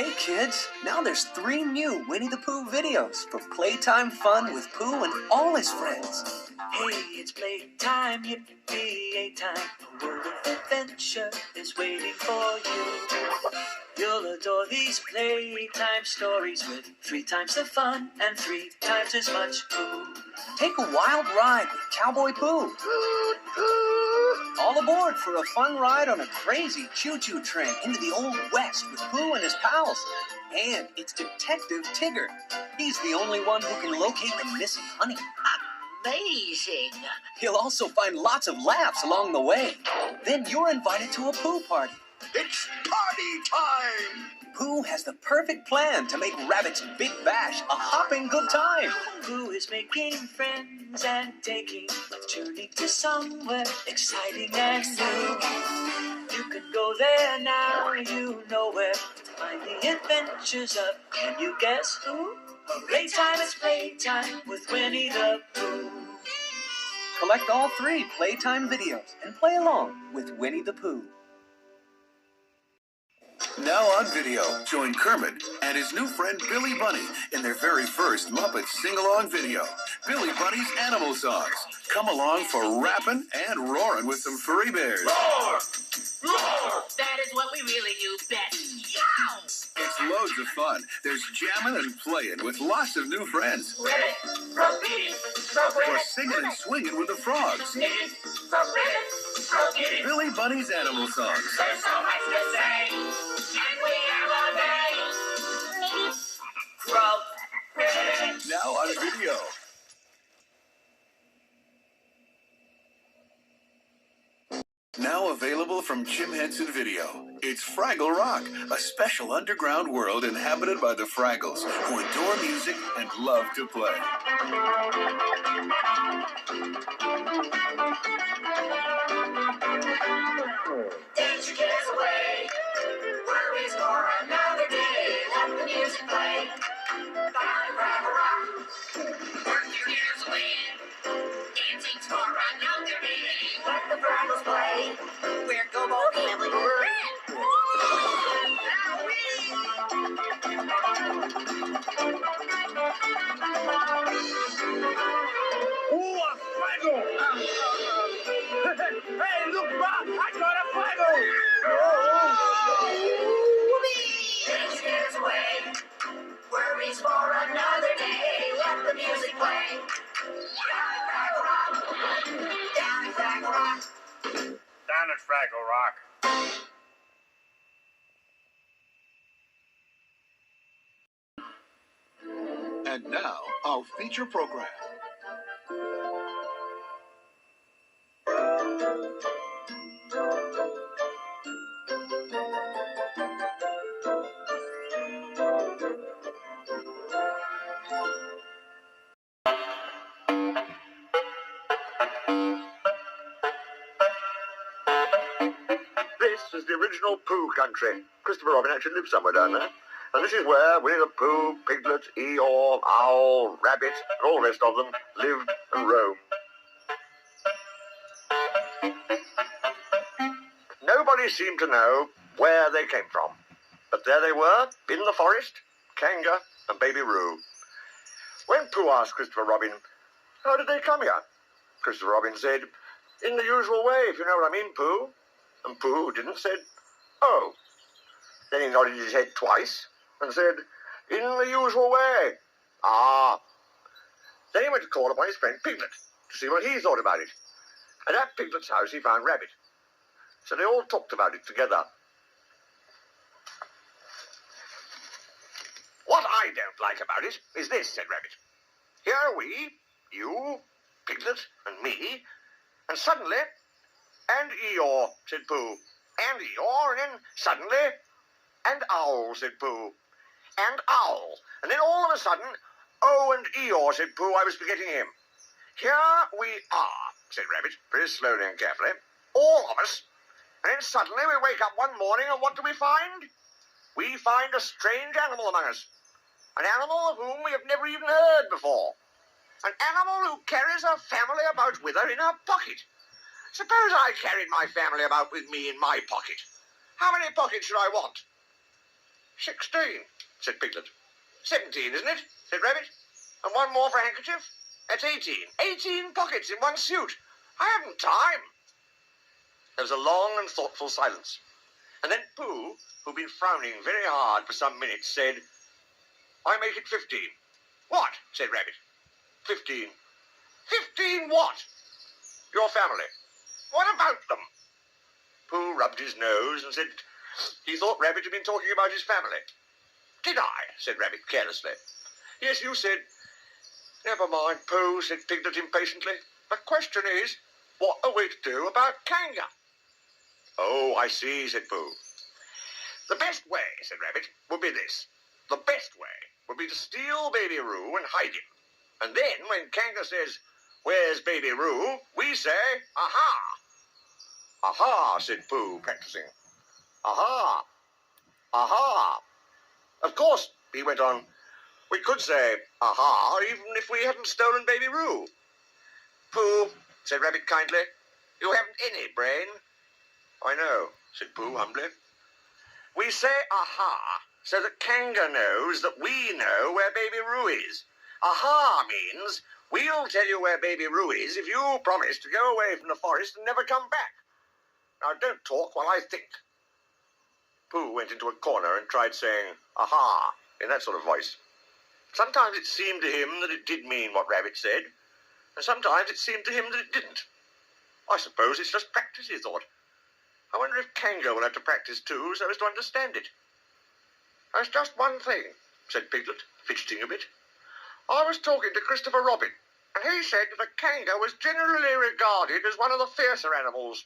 Hey kids, now there's 3 new Winnie the Pooh videos for playtime fun with Pooh and all his friends. Hey, it's playtime, yippee time. A world of adventure is waiting for you. You'll adore these playtime stories with 3 times the fun and 3 times as much Pooh. Take a wild ride with Cowboy Pooh. All aboard for a fun ride on a crazy choo-choo train into the Old West with Pooh and his pals. And it's Detective Tigger. He's the only one who can locate the missing honey. Amazing! He'll also find lots of laughs along the way. Then you're invited to a Pooh party. It's party time! Pooh has the perfect plan to make Rabbit's Big Bash a hopping good time. Pooh is making friends and taking a journey to somewhere exciting and new. You can go there now, you know where to find the adventures of, can you guess who? Playtime is playtime with Winnie the Pooh. Collect all 3 playtime videos and play along with Winnie the Pooh. Now on video, join Kermit and his new friend Billy Bunny in their very first Muppet sing-along video, Billy Bunny's Animal Songs. Come along for rapping and roaring with some furry bears. Roar! Roar! That is what we really do best. Yow! It's loads of fun. There's jamming and playing with lots of new friends. Ribbit, repeat, Or singing and swinging with the frogs. Billy Bunny's Animal Songs. There's so much to say, and we have a day. Ribbit. Now on video. Now available from Jim Henson Video. It's Fraggle Rock, a special underground world inhabited by the Fraggles, who adore music and love to play. Dance your cares away, worries for another day. Let the music play. Fraggle Rock. Work your cares away, dancing's for another day. Let the Fraggles play. We're Go-Go Family. Ooh, a Fraggle! Hey, look, Rock! I got a Fraggle! Dance your cares away, worries for another day. Let the music play. Down at Fraggle Rock. Down at Fraggle Rock. Down at Fraggle Rock. And now, our feature program. This is the original Pooh country. Christopher Robin actually lived somewhere down there. And this is where Winnie the Pooh, Piglet, Eeyore, Owl, Rabbit, and all the rest of them lived and roamed. Nobody seemed to know where they came from. But there they were, in the forest, Kanga and Baby Roo. When Pooh asked Christopher Robin, how did they come here? Christopher Robin said, in the usual way, if you know what I mean, Pooh. And Pooh didn't said, oh. Then he nodded his head twice and said, in the usual way. Ah. Then he went to call upon his friend Piglet to see what he thought about it. And at Piglet's house he found Rabbit. So they all talked about it together. What I don't like about it is this, said Rabbit. Here are we, you, Piglet, and me, and suddenly, and Eeyore, said Pooh. And Eeyore, and then suddenly, and Owl, said Pooh. And Owl. And then all of a sudden, oh, and Eeyore, said Pooh, I was forgetting him. Here we are, said Rabbit, very slowly and carefully, all of us. And then suddenly we wake up one morning, and what do we find? We find a strange animal among us. An animal of whom we have never even heard before. An animal who carries her family about with her in her pocket. Suppose I carried my family about with me in my pocket. How many pockets should I want? 16, said Piglet. 17, isn't it? Said Rabbit. And one more for a handkerchief? That's 18. 18 pockets in one suit. I haven't time. There was a long and thoughtful silence. And then Pooh, who'd been frowning very hard for some minutes, said, I make it 15. What? Said Rabbit. 15. 15 what? Your family. What about them? Pooh rubbed his nose and said he thought Rabbit had been talking about his family. Did I? Said Rabbit carelessly. Yes, you said. Never mind, Pooh, said Piglet impatiently. The question is, what are we to do about Kanga? Oh, I see, said Pooh. The best way, said Rabbit, would be this. The best way would be to steal Baby Roo and hide him. And then, when Kanga says, where's Baby Roo, we say, aha. Aha, said Pooh, practicing. Aha. Aha. Of course, he went on, we could say, aha, even if we hadn't stolen Baby Roo. Pooh, said Rabbit kindly, you haven't any brain. I know, said Pooh humbly. We say aha so that Kanga knows that we know where Baby Roo is. Aha means we'll tell you where Baby Roo is if you promise to go away from the forest and never come back. Now don't talk while I think. Pooh went into a corner and tried saying aha in that sort of voice. Sometimes it seemed to him that it did mean what Rabbit said, and sometimes it seemed to him that it didn't. I suppose it's just practice, he thought. I wonder if Kanga will have to practice too, so as to understand it. There's just one thing, said Piglet, fidgeting a bit. I was talking to Christopher Robin, and he said that a Kanga was generally regarded as one of the fiercer animals.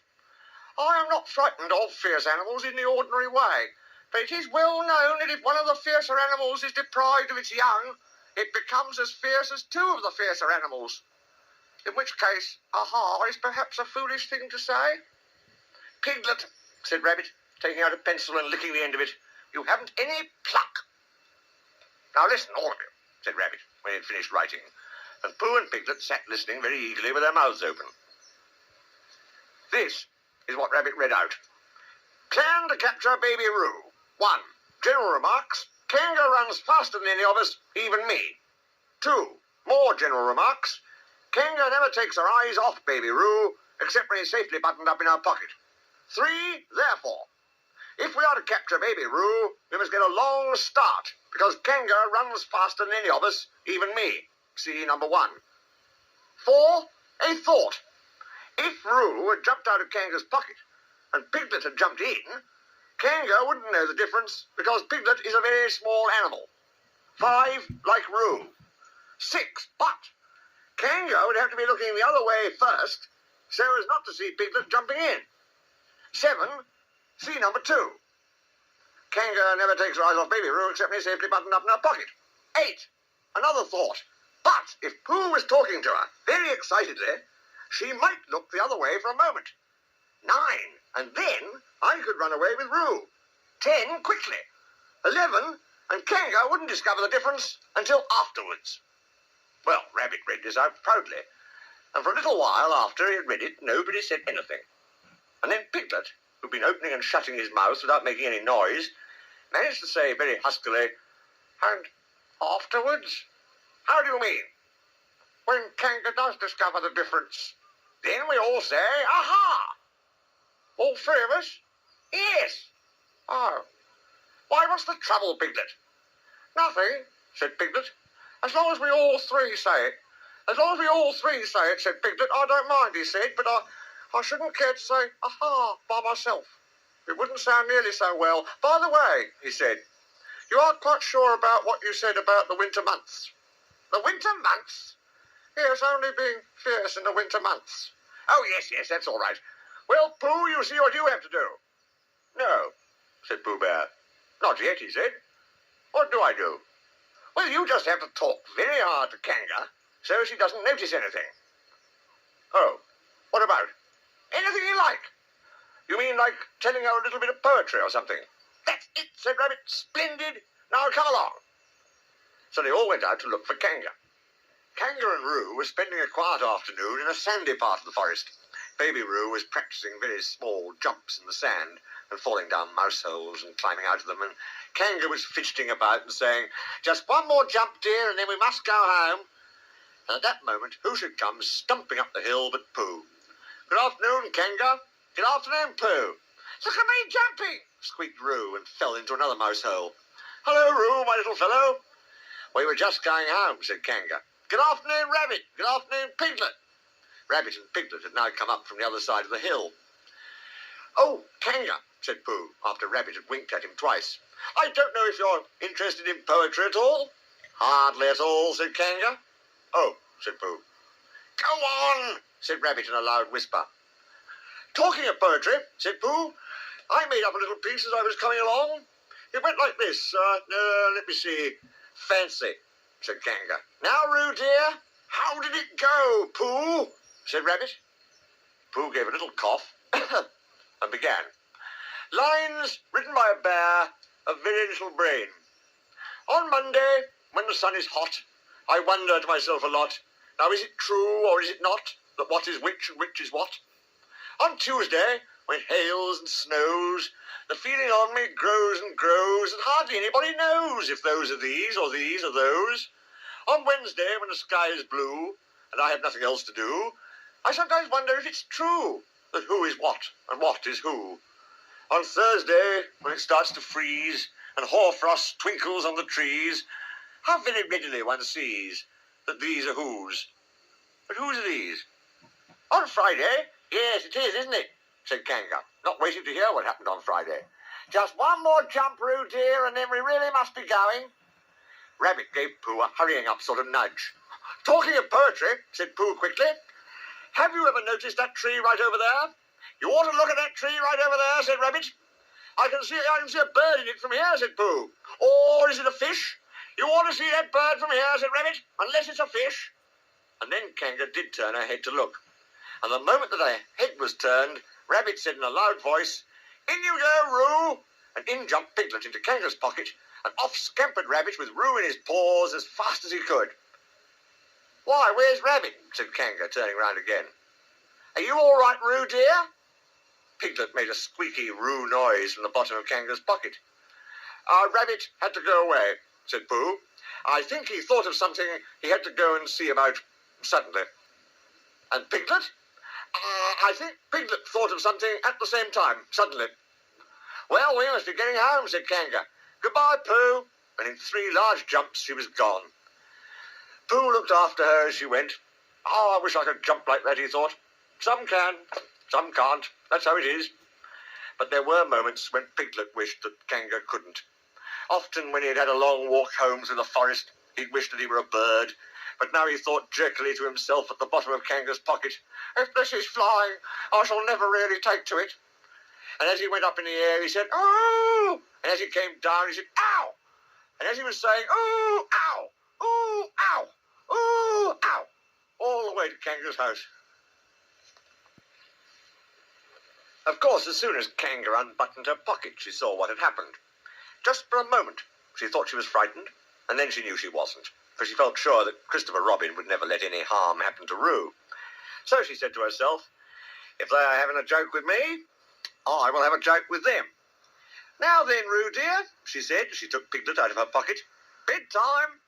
I am not frightened of fierce animals in the ordinary way, but it is well known that if one of the fiercer animals is deprived of its young, it becomes as fierce as two of the fiercer animals. In which case, aha is perhaps a foolish thing to say. Piglet, said Rabbit, taking out a pencil and licking the end of it, you haven't any pluck. Now listen, all of you, said Rabbit, when he had finished writing, and Pooh and Piglet sat listening very eagerly with their mouths open. This is what Rabbit read out. Plan to capture Baby Roo. 1. General remarks. Kanga runs faster than any of us, even me. 2. More general remarks. Kanga never takes her eyes off Baby Roo, except when he's safely buttoned up in her pocket. 3. Therefore, if we are to capture Baby Roo, we must get a long start, because Kanga runs faster than any of us, even me. See number 1. 4. A thought. If Roo had jumped out of Kanga's pocket and Piglet had jumped in, Kanga wouldn't know the difference because Piglet is a very small animal. 5. Like Roo. 6. But Kanga would have to be looking the other way first so as not to see Piglet jumping in. 7. See number 2. Kanga never takes her eyes off Baby Roo except when he's safely buttoned up in her pocket. 8. Another thought. But if Pooh was talking to her very excitedly, she might look the other way for a moment. 9. And then I could run away with Roo. 10. Quickly. 11. And Kanga wouldn't discover the difference until afterwards. Well, Rabbit read this out proudly, and for a little while after he had read it, nobody said anything. And then Piglet, who'd been opening and shutting his mouth without making any noise, managed to say very huskily, and afterwards? How do you mean? When Kanga does discover the difference, then we all say, aha! All 3 of us? Yes. Oh. Why, what's the trouble, Piglet? Nothing, said Piglet. As long as we all 3 say it. As long as we all 3 say it, said Piglet. I don't mind, he said, but I shouldn't care to say, aha, by myself. It wouldn't sound nearly so well. By the way, he said, you aren't quite sure about what you said about the winter months. The winter months? Yes, only being fierce in the winter months. Oh, yes, that's all right. Well, Pooh, you see what you have to do. No, said Pooh Bear. Not yet, he said. What do I do? Well, you just have to talk very hard to Kanga so she doesn't notice anything. Oh, what about? Anything you like. You mean like telling her a little bit of poetry or something? That's it, said Rabbit. Splendid. Now come along. So they all went out to look for Kanga. Kanga and Roo were spending a quiet afternoon in a sandy part of the forest. Baby Roo was practicing very small jumps in the sand and falling down mouse holes and climbing out of them, and Kanga was fidgeting about and saying, "Just one more jump, dear, and then we must go home." And at that moment, who should come stumping up the hill but Pooh. "Good afternoon, Kanga. Good afternoon, Pooh." "Look at me jumping," squeaked Roo and fell into another mouse hole. "Hello, Roo, my little fellow." "We were just going home," said Kanga. "Good afternoon, Rabbit. Good afternoon, Piglet." Rabbit and Piglet had now come up from the other side of the hill. "Oh, Kanga," said Pooh, after Rabbit had winked at him twice. "I don't know if you're interested in poetry at all." "Hardly at all," said Kanga. "Oh," said Pooh. "Go on," said Rabbit in a loud whisper. "Talking of poetry," said Pooh, "I made up a little piece as I was coming along. It went like this. Let me see. Fancy," said Kanga. "Now, Roo, dear, how did it go, Pooh?" said Rabbit. Pooh gave a little cough and began. "Lines written by a bear of very little brain. On Monday, when the sun is hot, I wonder to myself a lot, now is it true or is it not, that what is which and which is what? On Tuesday, when it hails and snows, the feeling on me grows and grows, and hardly anybody knows if those are these or these are those. On Wednesday, when the sky is blue, and I have nothing else to do, I sometimes wonder if it's true, that who is what and what is who. On Thursday, when it starts to freeze, and hoarfrost twinkles on the trees, how very readily one sees that these are whose. But whose are these? On Friday, yes, it is, isn't it?" said Kanga, not waiting to hear what happened on Friday. "Just one more jump, Roo, dear, and then we really must be going." Rabbit gave Pooh a hurrying up sort of nudge. "Talking of poetry," said Pooh quickly, "have you ever noticed that tree right over there?" "You ought to look at that tree right over there," said Rabbit. I can see a bird in it from here," said Pooh. "Or is it a fish?" "You ought to see that bird from here," said Rabbit, "unless it's a fish." And then Kanga did turn her head to look. And the moment that her head was turned, Rabbit said in a loud voice, "In you go, Roo!" And in jumped Piglet into Kanga's pocket, and off scampered Rabbit with Roo in his paws as fast as he could. "Why, where's Rabbit?" said Kanga, turning round again. "Are you all right, Roo, dear?" Piglet made a squeaky Roo noise from the bottom of Kanga's pocket. "Rabbit had to go away," said Pooh. "I think he thought of something he had to go and see about suddenly." "And Piglet?" "I think Piglet thought of something at the same time, suddenly." "Well, we must be getting home," said Kanga. "Goodbye, Pooh." And in 3 large jumps she was gone. Pooh looked after her as she went. "Oh, I wish I could jump like that," he thought. "Some can, some can't. That's how it is." But there were moments when Piglet wished that Kanga couldn't. Often when he had had a long walk home through the forest, he'd wished that he were a bird. But now he thought jerkily to himself at the bottom of Kanga's pocket, "If this is flying, I shall never really take to it." And as he went up in the air, he said, "Ooh!" And as he came down, he said, "Ow!" And as he was saying, "Ooh, ow! Ooh, ow! Ooh, ow!" all the way to Kanga's house. Of course, as soon as Kanga unbuttoned her pocket, she saw what had happened. Just for a moment, she thought she was frightened, and then she knew she wasn't, for she felt sure that Christopher Robin would never let any harm happen to Roo. So she said to herself, "If they are having a joke with me, I will have a joke with them." "Now then, Roo, dear," she said as she took Piglet out of her pocket. "Bedtime."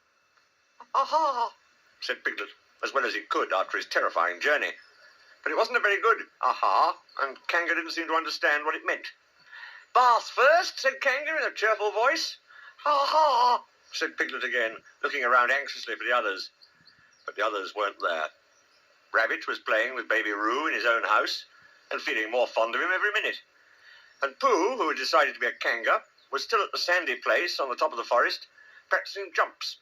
"Aha," said Piglet, as well as he could after his terrifying journey. But it wasn't a very good aha, and Kanga didn't seem to understand what it meant. "Bath first," said Kanga in a cheerful voice. "Ha-ha," said Piglet again, looking around anxiously for the others. But the others weren't there. Rabbit was playing with Baby Roo in his own house, and feeling more fond of him every minute. And Pooh, who had decided to be a Kanga, was still at the sandy place on the top of the forest, practicing jumps.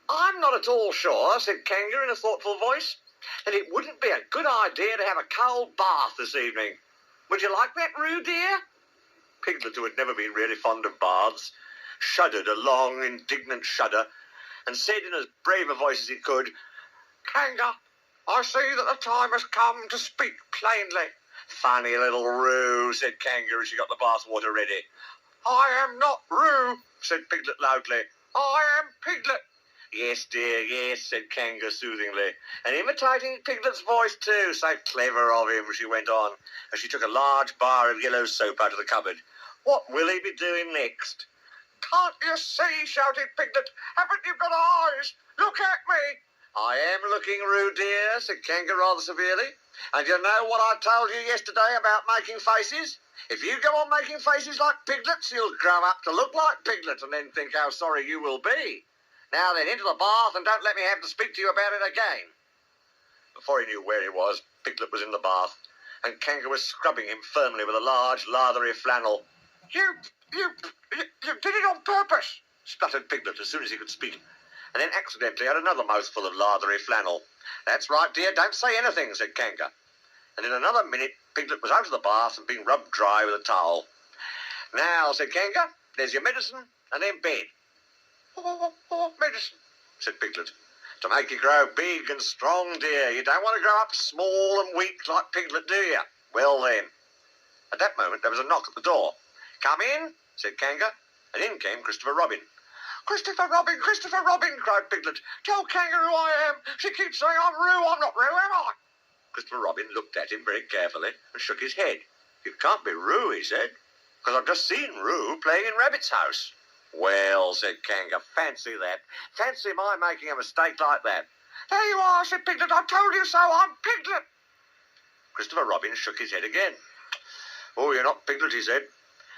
"I'm not at all sure," said Kanga in a thoughtful voice, "that it wouldn't be a good idea to have a cold bath this evening. Would you like that, Roo, dear?" Piglet, who had never been really fond of baths, shuddered a long, indignant shudder, and said in as brave a voice as he could, "Kanga, I see that the time has come to speak plainly." "Funny little Roo," said Kanga as she got the bath water ready. "I am not Roo," said Piglet loudly. "I am Piglet. Yes, dear, yes, said Kanga soothingly, and imitating Piglet's voice too. So clever of him, she went on, as she took a large bar of yellow soap out of the cupboard. What will he be doing next? Can't you see, shouted Piglet. Haven't you got eyes? Look at me. I am looking, Roo dear, said Kanga rather severely. And you know what I told you yesterday about making faces? If you go on making faces like Piglet's, you'll grow up to look like Piglet and then think how sorry you will be. Now then, into the bath and don't let me have to speak to you about it again. Before he knew where he was, Piglet was in the bath, and Kanga was scrubbing him firmly with a large, lathery flannel. You did it on purpose, spluttered Piglet as soon as he could speak, and then accidentally had another mouthful of lathery flannel. That's right, dear, don't say anything, said Kanga. And in another minute, Piglet was out of the bath and being rubbed dry with a towel. Now, said Kanga, there's your medicine and then bed. What medicine? Said Piglet. To make you grow big and strong, dear. You don't want to grow up small and weak like Piglet, do you? Well, then. At that moment, there was a knock at the door. Come in, said Kanga, and in came Christopher Robin. Christopher Robin, cried Piglet. Tell Kanga who I am. She keeps saying I'm Roo. I'm not Roo, am I? Christopher Robin looked at him very carefully and shook his head. It can't be Roo, he said, because I've just seen Roo playing in Rabbit's house. Well, said Kanga, fancy that. Fancy my making a mistake like that. There you are, said Piglet. I told you so. I'm Piglet. Christopher Robin shook his head again. Oh, you're not Piglet, he said.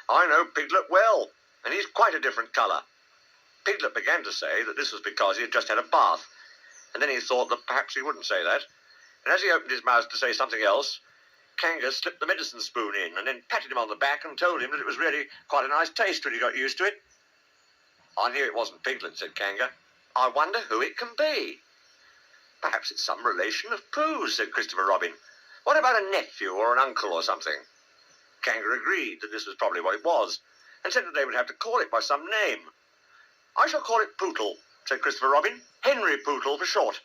I know Piglet well, and he's quite a different colour. Piglet began to say that this was because he had just had a bath, and then he thought that perhaps he wouldn't say that. And as he opened his mouth to say something else, Kanga slipped the medicine spoon in and then patted him on the back and told him that it was really quite a nice taste when he got used to it. I knew it wasn't Piglet, said Kanga. I wonder who it can be. Perhaps it's some relation of Pooh's, said Christopher Robin. What about a nephew or an uncle or something? Kanga agreed that this was probably what it was, and said that they would have to call it by some name. I shall call it Pootle, said Christopher Robin. Henry Pootle for short.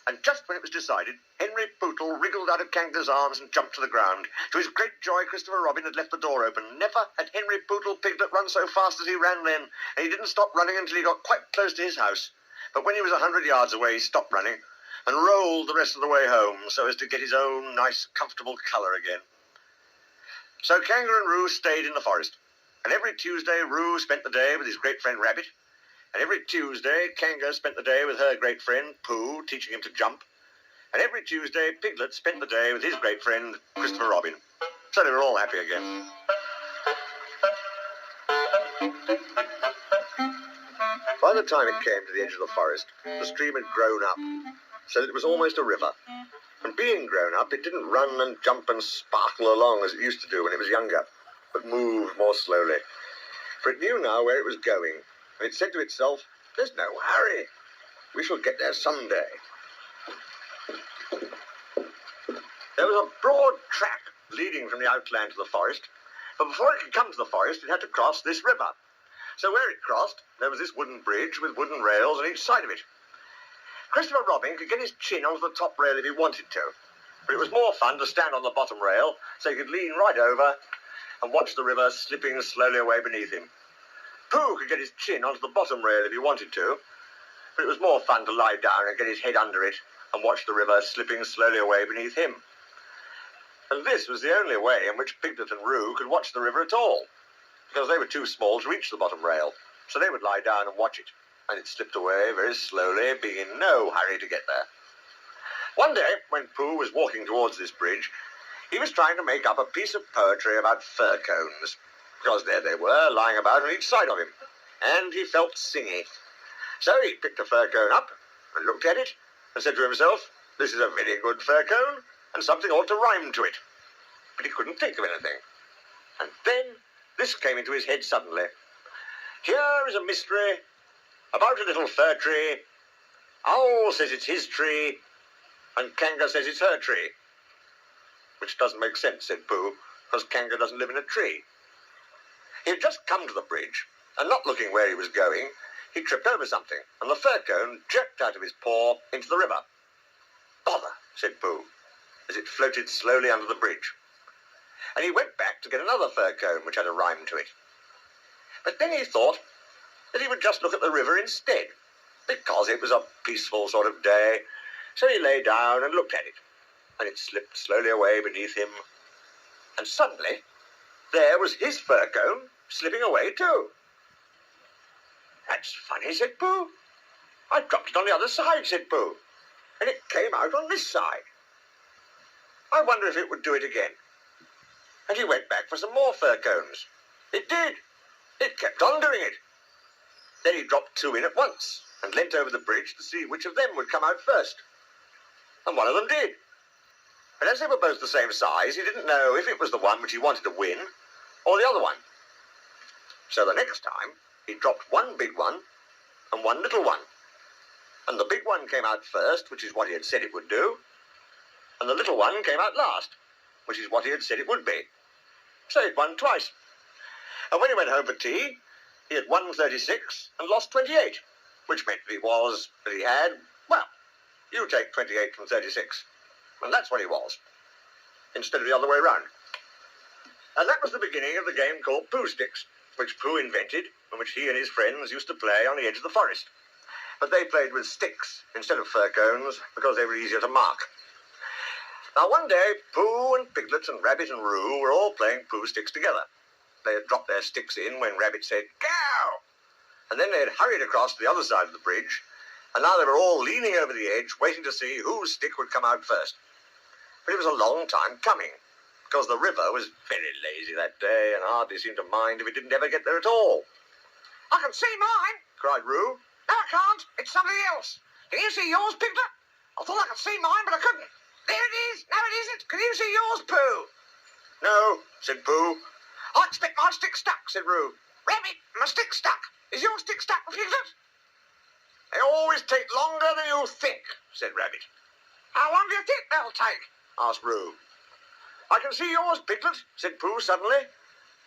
And just when it was decided, Henry Pootle wriggled out of Kanga's arms and jumped to the ground. To his great joy, Christopher Robin had left the door open. Never had Henry Pootle Piglet run so fast as he ran then, and he didn't stop running until he got quite close to his house. But when he was 100 yards away, he stopped running and rolled the rest of the way home so as to get his own nice, comfortable colour again. So Kanga and Roo stayed in the forest, and every Tuesday Roo spent the day with his great friend Rabbit, and every Tuesday Kanga spent the day with her great friend Pooh, teaching him to jump, and every Tuesday Piglet spent the day with his great friend Christopher Robin. So they were all happy again. By the time it came to the edge of the forest, the stream had grown up, so that it was almost a river. And being grown up, it didn't run and jump and sparkle along as it used to do when it was younger, but moved more slowly. For it knew now where it was going, and it said to itself, there's no hurry. We shall get there someday. There was a broad track leading from the outland to the forest, but before it could come to the forest, it had to cross this river. So where it crossed, there was this wooden bridge with wooden rails on each side of it. Christopher Robin could get his chin onto the top rail if he wanted to, but it was more fun to stand on the bottom rail so he could lean right over and watch the river slipping slowly away beneath him. Pooh could get his chin onto the bottom rail if he wanted to, but it was more fun to lie down and get his head under it and watch the river slipping slowly away beneath him. And this was the only way in which Piglet and Roo could watch the river at all, because they were too small to reach the bottom rail, so they would lie down and watch it, and it slipped away very slowly, being in no hurry to get there. One day, when Pooh was walking towards this bridge, he was trying to make up a piece of poetry about fir cones, because there they were, lying about on each side of him, and he felt singy. So he picked a fir cone up and looked at it and said to himself, this is a very good fir cone, and something ought to rhyme to it. But he couldn't think of anything. And then this came into his head suddenly. Here is a mystery about a little fir tree. Owl says it's his tree, and Kanga says it's her tree. Which doesn't make sense, said Pooh, because Kanga doesn't live in a tree. He had just come to the bridge, and not looking where he was going, he tripped over something, and the fir cone jerked out of his paw into the river. Bother, said Pooh, as it floated slowly under the bridge. And he went back to get another fir cone which had a rhyme to it. But then he thought that he would just look at the river instead, because it was a peaceful sort of day. So he lay down and looked at it, and it slipped slowly away beneath him. And suddenly, there was his fur cone slipping away too. "That's funny," said Pooh. "I dropped it on the other side," said Pooh, "and it came out on this side. I wonder if it would do it again." And he went back for some more fur cones. It did. It kept on doing it. Then he dropped 2 in at once and leant over the bridge to see which of them would come out first. And one of them did. But as they were both the same size, he didn't know if it was the one which he wanted to win or the other one. So the next time, he dropped 1 big one and 1 little one. And the big one came out first, which is what he had said it would do. And the little one came out last, which is what he had said it would be. So he'd won twice. And when he went home for tea, he had won 36 and lost 28, which meant that he had, well, you take 28 from 36. And that's what he was, instead of the other way round. And that was the beginning of the game called Pooh Sticks, which Pooh invented and which he and his friends used to play on the edge of the forest. But they played with sticks instead of fir cones because they were easier to mark. Now one day, Pooh and Piglet and Rabbit and Roo were all playing Pooh Sticks together. They had dropped their sticks in when Rabbit said, "Go!" And then they had hurried across to the other side of the bridge, and now they were all leaning over the edge, waiting to see whose stick would come out first. But it was a long time coming, because the river was very lazy that day and hardly seemed to mind if it didn't ever get there at all. I can see mine, Cried Roo. No, I can't. It's somebody else. Can you see yours, Piglet? I thought I could see mine, but I couldn't. There it is. No, it isn't. Can you see yours, Pooh? No, said Pooh. I expect my stick's stuck, said Roo. Rabbit, my stick's stuck. Is your stick stuck, Piglet? They always take longer than you think, said Rabbit. How long do you think they'll take? Asked Roo. I can see yours, Piglet, said Pooh suddenly.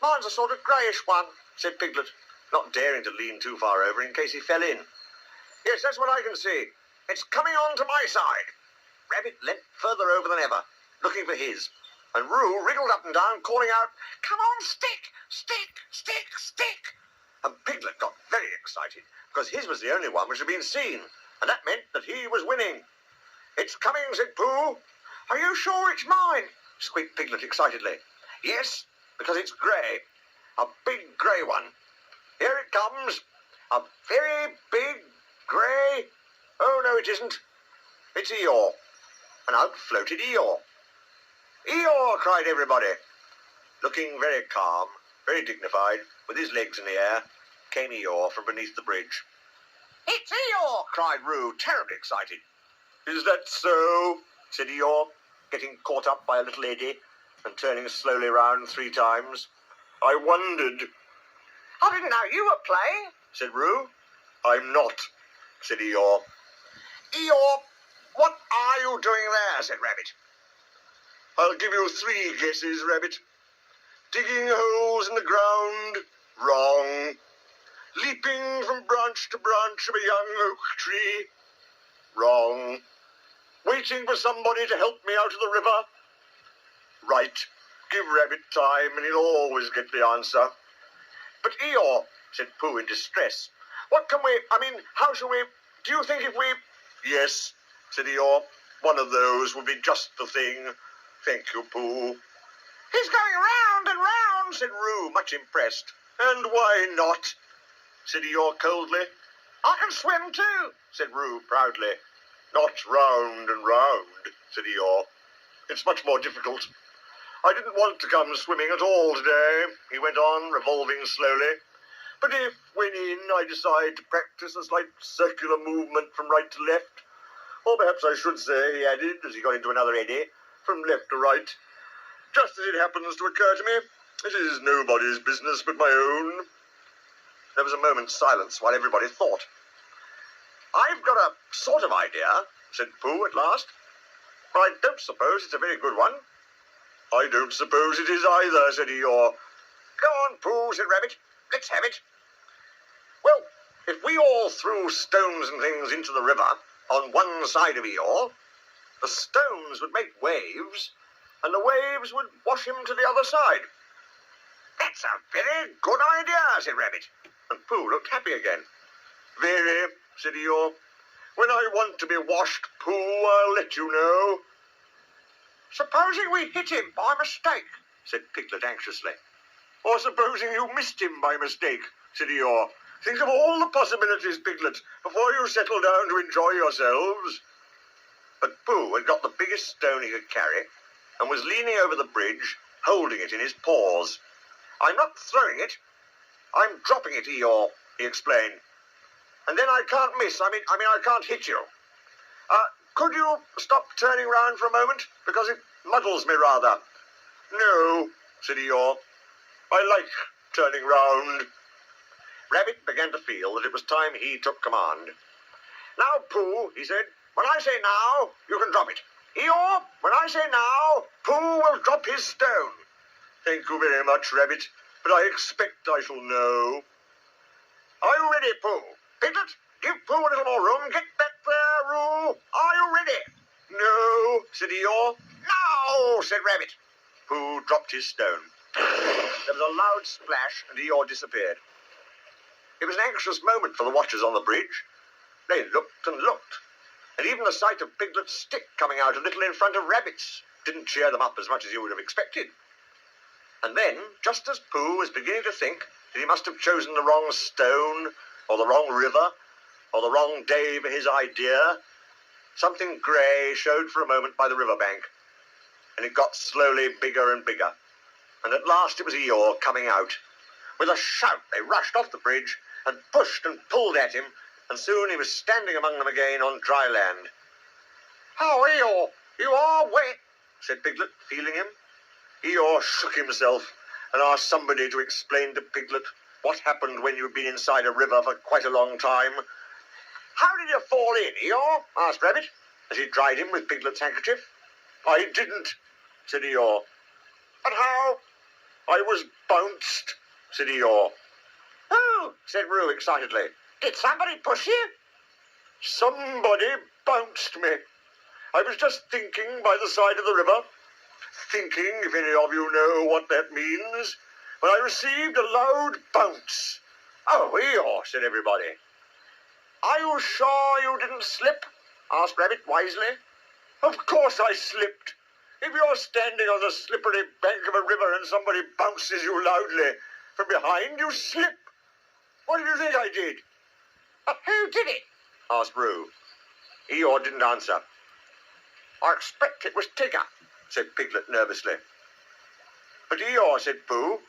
Mine's a sort of greyish one, said Piglet, not daring to lean too far over in case he fell in. Yes, that's what I can see. It's coming on to my side. Rabbit leant further over than ever, looking for his, and Roo wriggled up and down, calling out, "Come on, stick! Stick! Stick! Stick!" And Piglet got very excited, because his was the only one which had been seen, and that meant that he was winning. "It's coming," said Pooh. Are you sure it's mine? Squeaked Piglet excitedly. Yes, because it's grey. A big grey one. Here it comes. A very big grey... Oh, no, it isn't. It's Eeyore. And out floated Eeyore. "Eeyore!" cried everybody. Looking very calm, very dignified, with his legs in the air, came Eeyore from beneath the bridge. It's Eeyore! Cried Roo, terribly excited. "Is that so?" said Eeyore, getting caught up by a little eddy and turning slowly round 3 times. "I wondered," I didn't know you were playing. said Roo. "I'm not," said Eeyore. "Eeyore, what are you doing there?" said Rabbit. "I'll give you 3 guesses, Rabbit. Digging holes in the ground, wrong. Leaping from branch to branch of a young oak tree, wrong. Waiting for somebody to help me out of the river, right. Give Rabbit time and he'll always get the answer." "But Eeyore," said Pooh in distress, how shall we, do you think if we... "Yes," said Eeyore, "one of those would be just the thing. Thank you, Pooh." He's going round and round, said Roo, much impressed. "And why not?" said Eeyore coldly. I can swim too. said Roo proudly. "Not round and round," said Eeyore. "It's much more difficult. I didn't want to come swimming at all today," he went on, revolving slowly. "But if, when in, I decide to practice a slight circular movement from right to left, or perhaps I should say," he added, as he got into another eddy, "from left to right, just as it happens to occur to me, it is nobody's business but my own." There was a moment's silence while everybody thought. "I've got a sort of idea," said Pooh at last. "But I don't suppose it's a very good one." "I don't suppose it is either," said Eeyore. "Go on, Pooh," said Rabbit. "Let's have it." "Well, if we all threw stones and things into the river on one side of Eeyore, the stones would make waves, and the waves would wash him to the other side." "That's a very good idea," said Rabbit. And Pooh looked happy again. "Very," said Eeyore. "When I want to be washed, Pooh, I'll let you know." "Supposing we hit him by mistake," said Piglet anxiously. "Or supposing you missed him by mistake," said Eeyore. "Think of all the possibilities, Piglet, before you settle down to enjoy yourselves." But Pooh had got the biggest stone he could carry and was leaning over the bridge, holding it in his paws. "I'm not throwing it. I'm dropping it, Eeyore," he explained. "And then I can't miss. I mean, I can't hit you. Could you stop turning round for a moment? Because it muddles me rather." "No," said Eeyore. "I like turning round." Rabbit began to feel that it was time he took command. "Now, Pooh," he said, "when I say now, you can drop it. Eeyore, when I say now, Pooh will drop his stone." "Thank you very much, Rabbit, but I expect I shall know." "Are you ready, Pooh? Piglet, give Pooh a little more room. Get back there, Roo. Are you ready?" "No," said Eeyore. "No," said Rabbit. Pooh dropped his stone. There was a loud splash, and Eeyore disappeared. It was an anxious moment for the watchers on the bridge. They looked and looked, and even the sight of Piglet's stick coming out a little in front of Rabbit's didn't cheer them up as much as you would have expected. And then, just as Pooh was beginning to think that he must have chosen the wrong stone, or the wrong river, or the wrong day for his idea, something grey showed for a moment by the riverbank, and it got slowly bigger and bigger, and at last it was Eeyore coming out. With a shout, they rushed off the bridge and pushed and pulled at him, and soon he was standing among them again on dry land. "Oh, Eeyore, you are wet," said Piglet, feeling him. Eeyore shook himself and asked somebody to explain to Piglet what happened when you'd been inside a river for quite a long time. "How did you fall in, Eeyore?" asked Rabbit, as he dried him with Piglet's handkerchief. "I didn't," said Eeyore. "But how?" "I was bounced," said Eeyore. "Who?" said Roo excitedly. "Did somebody push you?" "Somebody bounced me. I was just thinking by the side of the river, thinking, if any of you know what that means, when I received a loud bounce." "Oh, Eeyore," said everybody. "Are you sure you didn't slip?" asked Rabbit wisely. "Of course I slipped. If you're standing on the slippery bank of a river and somebody bounces you loudly from behind, you slip. What do you think I did?" "But who did it?" asked Roo. Eeyore didn't answer. "I expect it was Tigger," said Piglet nervously. "But Eeyore," said Pooh,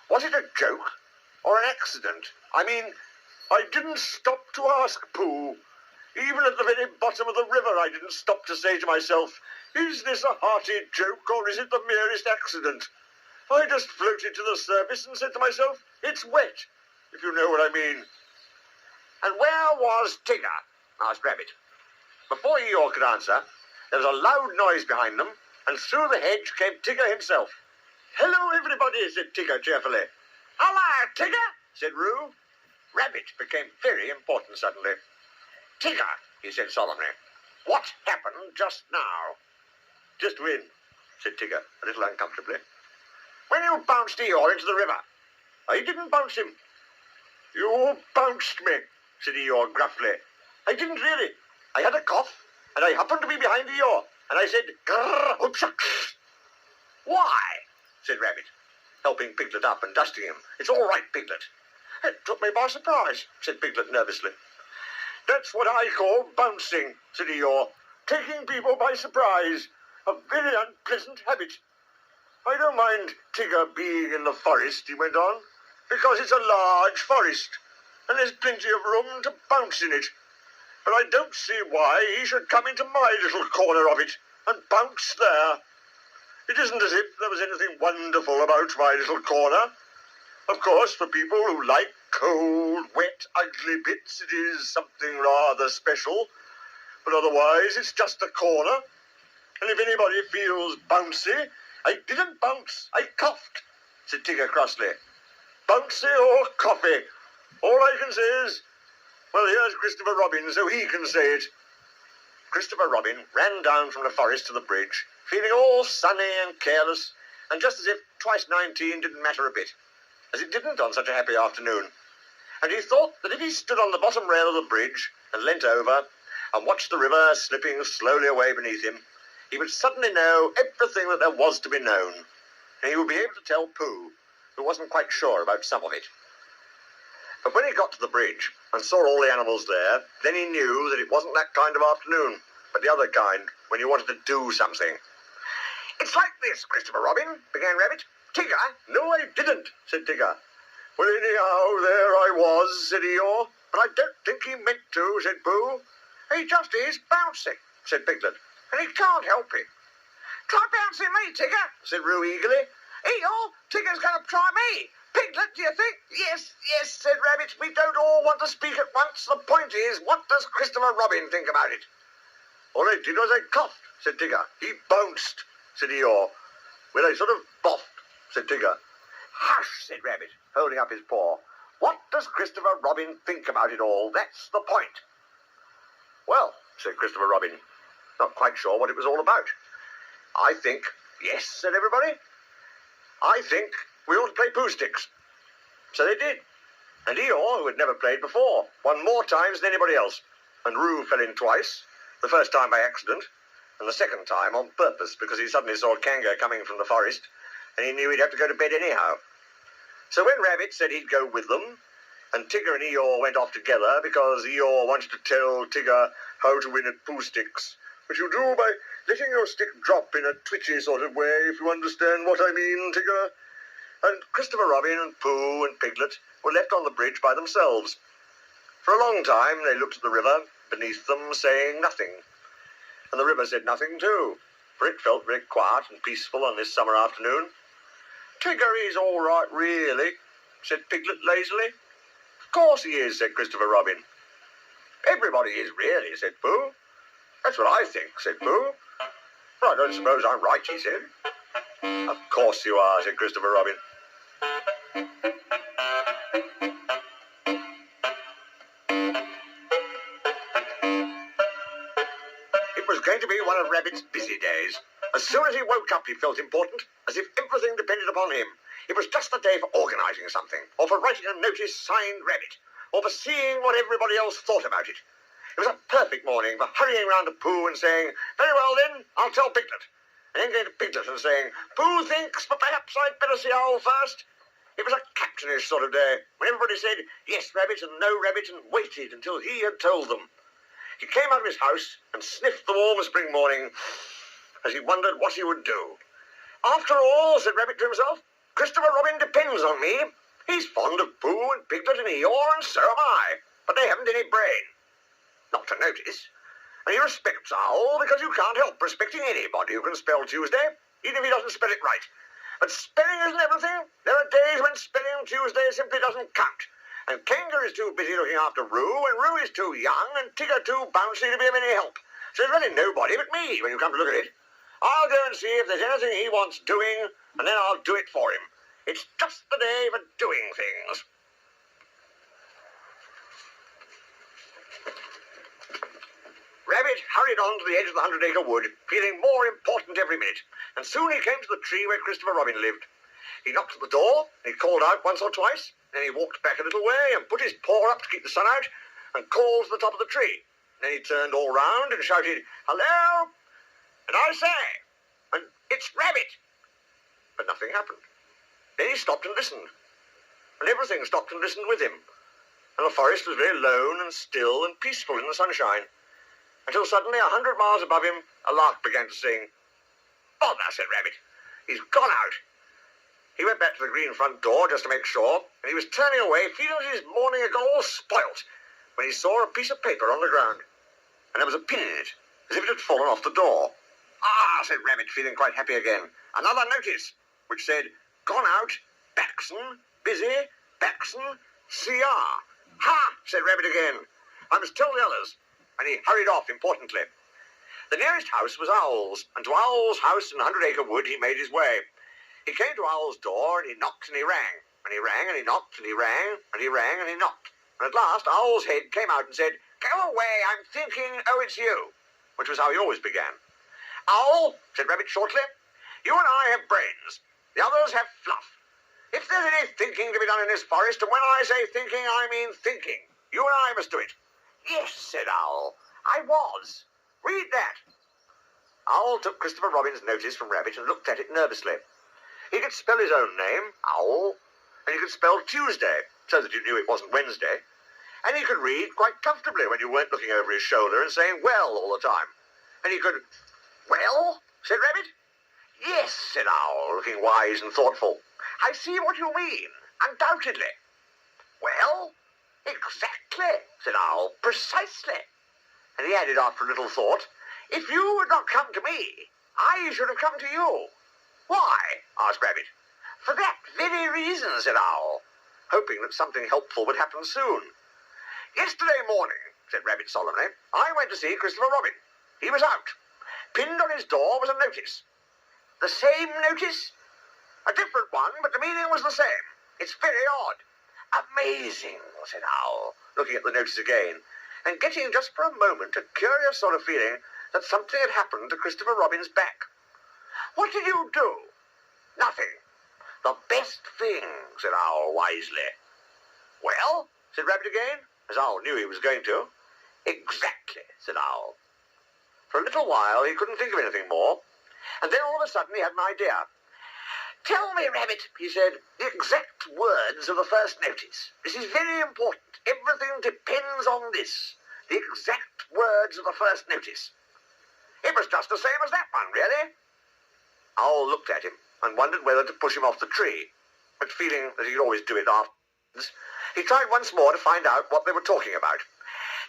"was it a joke or an accident? I mean, I didn't stop to ask, Pooh. Even at the very bottom of the river I didn't stop to say to myself, is this a hearty joke or is it the merest accident? I just floated to the surface and said to myself, it's wet, if you know what I mean." "And where was Tigger?" asked Rabbit. Before Eeyore could answer, there was a loud noise behind them, and through the hedge came Tigger himself. "Hello, everybody," said Tigger cheerfully. "Hello, Tigger," said Roo. Rabbit became very important suddenly. "Tigger," he said solemnly, "what happened just now?" "Just when?" said Tigger, a little uncomfortably. "When you bounced Eeyore into the river." "I didn't bounce him." "You bounced me," said Eeyore gruffly. "I didn't really. I had a cough, and I happened to be behind Eeyore, and I said, grrr, oopshucks." "Why?" said Rabbit, helping Piglet up and dusting him. "It's all right, Piglet." "It took me by surprise," said Piglet nervously. "That's what I call bouncing," said Eeyore. "Taking people by surprise. A very unpleasant habit. I don't mind Tigger being in the forest," he went on, "because it's a large forest, and there's plenty of room to bounce in it. But I don't see why he should come into my little corner of it and bounce there. It isn't as if there was anything wonderful about my little corner. Of course, for people who like cold, wet, ugly bits, it is something rather special. But otherwise, it's just a corner. And if anybody feels bouncy..." "I didn't bounce, I coughed," said Tigger crossly. "Bouncy or coffee. All I can say is, well, here's Christopher Robin, so he can say it." Christopher Robin ran down from the forest to the bridge, feeling all sunny and careless, and just as if twice 19 didn't matter a bit, as it didn't on such a happy afternoon. and he thought that if he stood on the bottom rail of the bridge and leant over and watched the river slipping slowly away beneath him, he would suddenly know everything that there was to be known, and he would be able to tell Pooh, who wasn't quite sure about some of it. But when he got to the bridge and saw all the animals there, then he knew that it wasn't that kind of afternoon, but the other kind, when you wanted to do something. "It's like this, Christopher Robin," began Rabbit. "Tigger—" "No, I didn't," said Tigger. "Well, anyhow, there I was," said Eeyore. "But I don't think he meant to," said Pooh. "He just is bouncy," said Piglet, "and he can't help it." "Try bouncing me, Tigger," said Roo eagerly. "Eeyore, Tigger's going to try me. Piglet, do you think—" "Yes, yes," said Rabbit. "We don't all want to speak at once. The point is, what does Christopher Robin think about it?" "All I did was I coughed," said Tigger. "He bounced," said Eeyore. "Well, I sort of boffed," said Tigger. "Hush," said Rabbit, holding up his paw. "What does Christopher Robin think about it all? That's the point." "Well," said Christopher Robin, not quite sure what it was all about. "I think—" "Yes," said everybody. "I think we ought to play Pooh Sticks." So they did. And Eeyore, who had never played before, won more times than anybody else. And Roo fell in twice, the first time by accident, and the second time on purpose, because he suddenly saw Kanga coming from the forest, and he knew he'd have to go to bed anyhow. So when Rabbit said he'd go with them, and Tigger and Eeyore went off together, because Eeyore wanted to tell Tigger how to win at Pooh Sticks, which you do by letting your stick drop in a twitchy sort of way, if you understand what I mean, Tigger. And Christopher Robin and Pooh and Piglet were left on the bridge by themselves. For a long time they looked at the river beneath them, saying nothing. And the river said nothing too, for it felt very quiet and peaceful on this summer afternoon. "Tigger is all right, really," said Piglet lazily. "Of course he is," said Christopher Robin. "Everybody is, really," said Pooh. "That's what I think," said Pooh. "Well, I don't suppose I'm right," he said. "Of course you are," said Christopher Robin. It was going to be one of Rabbit's busy days. As soon as he woke up, he felt important, as if everything depended upon him. It was just the day for organising something, or for writing a notice signed Rabbit, or for seeing what everybody else thought about it. It was a perfect morning for hurrying round to Pooh and saying, "Very well then, I'll tell Piglet." And then going to Piglet and saying, "Pooh thinks, but perhaps I'd better see Owl first." It was a captainish sort of day, when everybody said yes Rabbit and no Rabbit and waited until he had told them. He came out of his house and sniffed the warm spring morning as he wondered what he would do. "After all," said Rabbit to himself, "Christopher Robin depends on me. He's fond of Pooh and Piglet and Eeyore, and so am I. But they haven't any brain. Not to notice. And he respects Owl, because you can't help respecting anybody who can spell Tuesday, even if he doesn't spell it right. But spelling isn't everything. There are days when spelling Tuesday simply doesn't count. And Kanga is too busy looking after Roo, and Roo is too young, and Tigger too bouncy to be of any help. So there's really nobody but me, when you come to look at it. I'll go and see if there's anything he wants doing, and then I'll do it for him. It's just the day for doing things." Rabbit hurried on to the edge of the 100-acre wood, feeling more important every minute, and soon he came to the tree where Christopher Robin lived. He knocked at the door, and he called out once or twice, then he walked back a little way and put his paw up to keep the sun out, and called to the top of the tree. Then he turned all round and shouted, "Hello? And I say, and it's Rabbit." But nothing happened. Then he stopped and listened, and everything stopped and listened with him, and the forest was very lone and still and peaceful in the sunshine, until suddenly, 100 miles above him, a lark began to sing. "Bother," said Rabbit. "He's gone out." He went back to the green front door just to make sure, and he was turning away, feeling that his morning had got all spoilt, when he saw a piece of paper on the ground, and there was a pin in it, as if it had fallen off the door. "Ah," said Rabbit, feeling quite happy again. "Another notice," which said, "Gone out, Baxon, busy, Baxon, CR. "Ha," said Rabbit again. "I must tell the others." And he hurried off importantly. The nearest house was Owl's, and to Owl's house in the 100-acre wood he made his way. He came to Owl's door, and he knocked and he rang, and he rang and he knocked, and he rang, and he rang and he knocked. And at last Owl's head came out and said, "Go away, I'm thinking, oh, it's you," which was how he always began. "Owl," said Rabbit shortly, "you and I have brains. The others have fluff. If there's any thinking thinking to be done in this forest, and when I say thinking, I mean thinking. You and I must do it. Yes, said Owl. I was. Read that. Owl took Christopher Robin's notice from Rabbit and looked at it nervously. He could spell his own name, Owl, and he could spell Tuesday, so that you knew it wasn't Wednesday. And he could read quite comfortably when you weren't looking over his shoulder and saying, well, all the time. And he could... Well, said Rabbit. Yes, said Owl, looking wise and thoughtful. I see what you mean, undoubtedly. Well, exactly, said Owl, precisely. And he added after a little thought, if you had not come to me, I should have come to you. Why? Asked Rabbit. For that very reason, said Owl, hoping that something helpful would happen soon. Yesterday morning, said Rabbit solemnly, I went to see Christopher Robin. He was out. Pinned on his door was a notice. The same notice? A different one, but the meaning was the same. It's very odd. Amazing, said Owl, looking at the notice again, and getting just for a moment a curious sort of feeling that something had happened to Christopher Robin's back. What did you do? Nothing. The best thing, said Owl wisely. Well, said Rabbit again, as Owl knew he was going to. Exactly, said Owl. For a little while he couldn't think of anything more, and then all of a sudden he had an idea. Tell me, Rabbit, he said, the exact words of the first notice. This is very important. Everything depends on this. The exact words of the first notice. It was just the same as that one, really. Owl looked at him and wondered whether to push him off the tree, but feeling that he'd always do it afterwards, he tried once more to find out what they were talking about.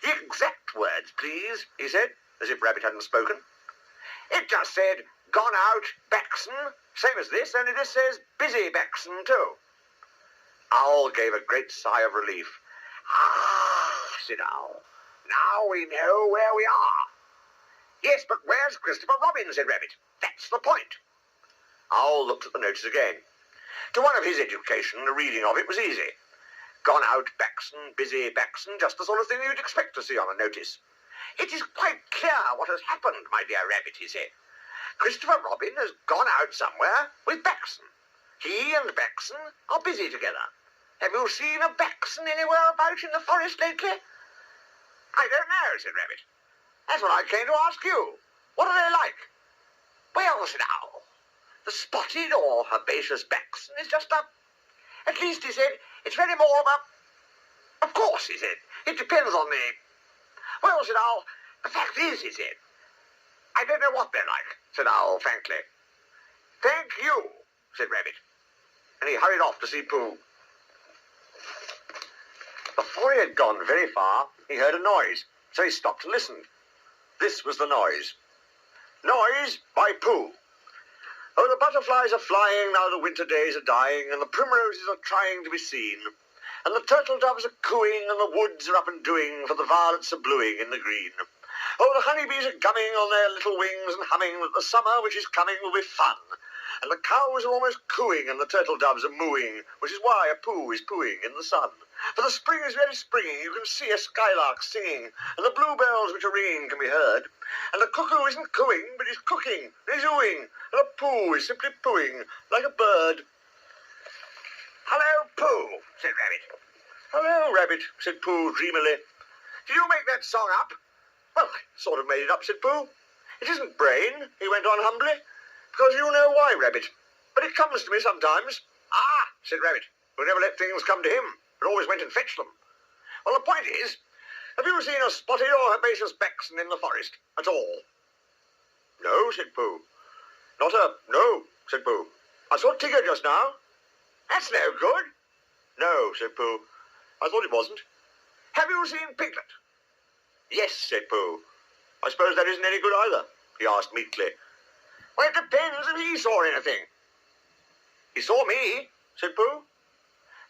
The exact words, please, he said, as if Rabbit hadn't spoken. It just said, gone out, Baxon, same as this, only this says busy Baxon, too. Owl gave a great sigh of relief. Ah, said Owl, now we know where we are. Yes, but where's Christopher Robin, said Rabbit. That's the point. Owl looked at the notice again. To one of his education, the reading of it was easy. Gone out, Baxon, busy Baxon, just the sort of thing you'd expect to see on a notice. It is quite clear what has happened, my dear Rabbit, he said. Christopher Robin has gone out somewhere with Baxon. He and Baxon are busy together. Have you seen a Baxon anywhere about in the forest lately? I don't know, said Rabbit. That's what I came to ask you. What are they like? Well, said Owl, the spotted or herbaceous Baxon is just a... At least, he said, it's really more of a... Of course, he said, it depends on the... Well, said Owl, the fact is, he said, I don't know what they're like, said Owl frankly. Thank you, said Rabbit, and he hurried off to see Pooh. Before he had gone very far, he heard a noise, so he stopped and listened. This was the noise. Noise by Pooh. Oh, the butterflies are flying now the winter days are dying, and the primroses are trying to be seen, and the turtle doves are cooing, and the woods are up and doing, for the violets are bluing in the green. Oh, the honeybees are gumming on their little wings and humming that the summer which is coming will be fun. And the cows are almost cooing and the turtle doves are mooing, which is why a Pooh is pooing in the sun. For the spring is very springy, you can see a skylark singing, and the bluebells which are ringing can be heard. And the cuckoo isn't cooing, but is cooking, and is oohing, and a Pooh is simply pooing, like a bird. Hello, Pooh, said Rabbit. Hello, Rabbit, said Pooh dreamily. Did you make that song up? Well, I sort of made it up, said Pooh. It isn't brain, he went on humbly, because you know why, Rabbit. But it comes to me sometimes. Ah, said Rabbit, who never let things come to him, but always went and fetched them. Well, the point is, have you seen a spotted or herbaceous Baxon in the forest at all? No, said Pooh. No, said Pooh. I saw Tigger just now. That's no good. No, said Pooh. I thought it wasn't. Have you seen Piglet? Yes, said Pooh. I suppose that isn't any good either, he asked meekly. Well, it depends if he saw anything. He saw me, said Pooh.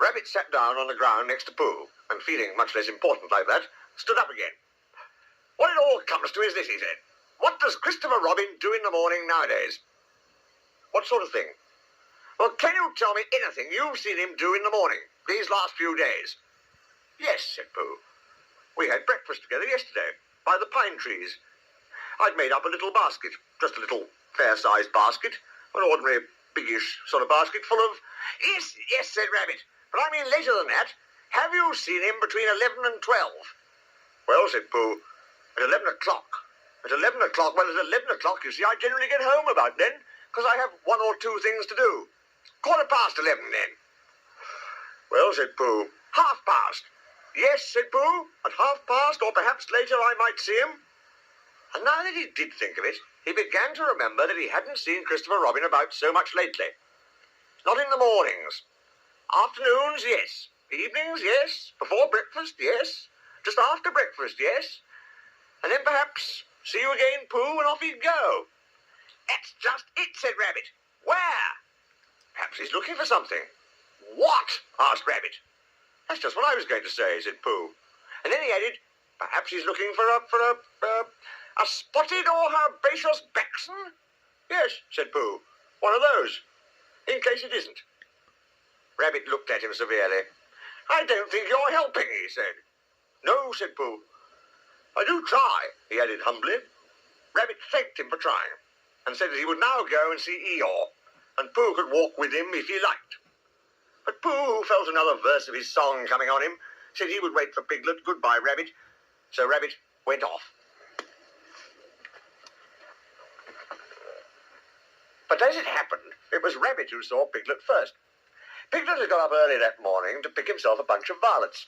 Rabbit sat down on the ground next to Pooh, and feeling much less important like that, stood up again. What it all comes to is this, he said. What does Christopher Robin do in the morning nowadays? What sort of thing? Well, can you tell me anything you've seen him do in the morning, these last few days? Yes, said Pooh. We had breakfast together yesterday, by the pine trees. I'd made up a little basket, just a little fair-sized basket, an ordinary biggish sort of basket full of... Yes, said Rabbit. but I mean later than that. Have you seen him between 11 and 12? Well, said Pooh, at 11 o'clock. At 11 o'clock, well, at 11 o'clock, you see, I generally get home about then, because I have one or two things to do. 11:15 then. Well, said Pooh, 1/2 past. Yes, said Pooh, at 1/2 or perhaps later I might see him. And now that he did think of it, he began to remember that he hadn't seen Christopher Robin about so much lately. Not in the mornings. Afternoons, yes. Evenings, yes. Before breakfast, yes. Just after breakfast, yes. And then perhaps see you again, Pooh, and off he'd go. That's just it, said Rabbit. Where? Perhaps he's looking for something. What? Asked Rabbit. That's just what I was going to say, said Pooh. And then he added, perhaps he's looking for a spotted or herbaceous baxen? Yes, said Pooh. One of those. In case it isn't. Rabbit looked at him severely. I don't think you're helping, he said. No, said Pooh. I do try, he added humbly. Rabbit thanked him for trying, and said that he would now go and see Eeyore, and Pooh could walk with him if he liked. But Pooh, who felt another verse of his song coming on him, said he would wait for Piglet. Goodbye, Rabbit. So Rabbit went off. But as it happened, it was Rabbit who saw Piglet first. Piglet had got up early that morning to pick himself a bunch of violets,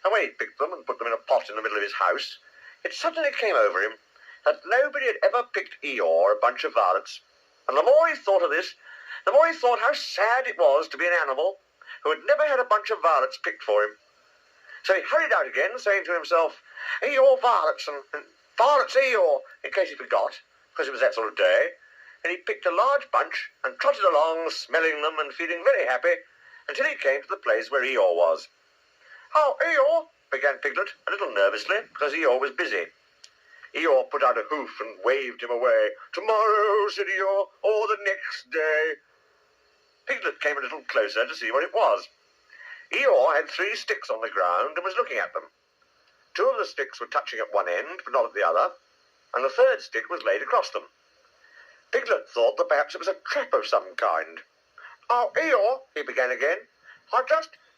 and when he picked them and put them in a pot in the middle of his house, it suddenly came over him that nobody had ever picked Eeyore a bunch of violets, and the more he thought of this, the more he thought how sad it was to be an animal who had never had a bunch of violets picked for him. So he hurried out again, saying to himself, Eeyore violets, and violets Eeyore, in case he forgot, because it was that sort of day, and he picked a large bunch and trotted along, smelling them and feeling very happy, until he came to the place where Eeyore was. Oh, Eeyore, began Piglet, a little nervously, because Eeyore was busy. Eeyore put out a hoof and waved him away. Tomorrow, said Eeyore, or the next day. Piglet came a little closer to see what it was. Eeyore had 3 sticks on the ground and was looking at them. 2 of the sticks were touching at one end, but not at the other, and the 3rd stick was laid across them. Piglet thought that perhaps it was a trap of some kind. Oh, Eeyore, he began again.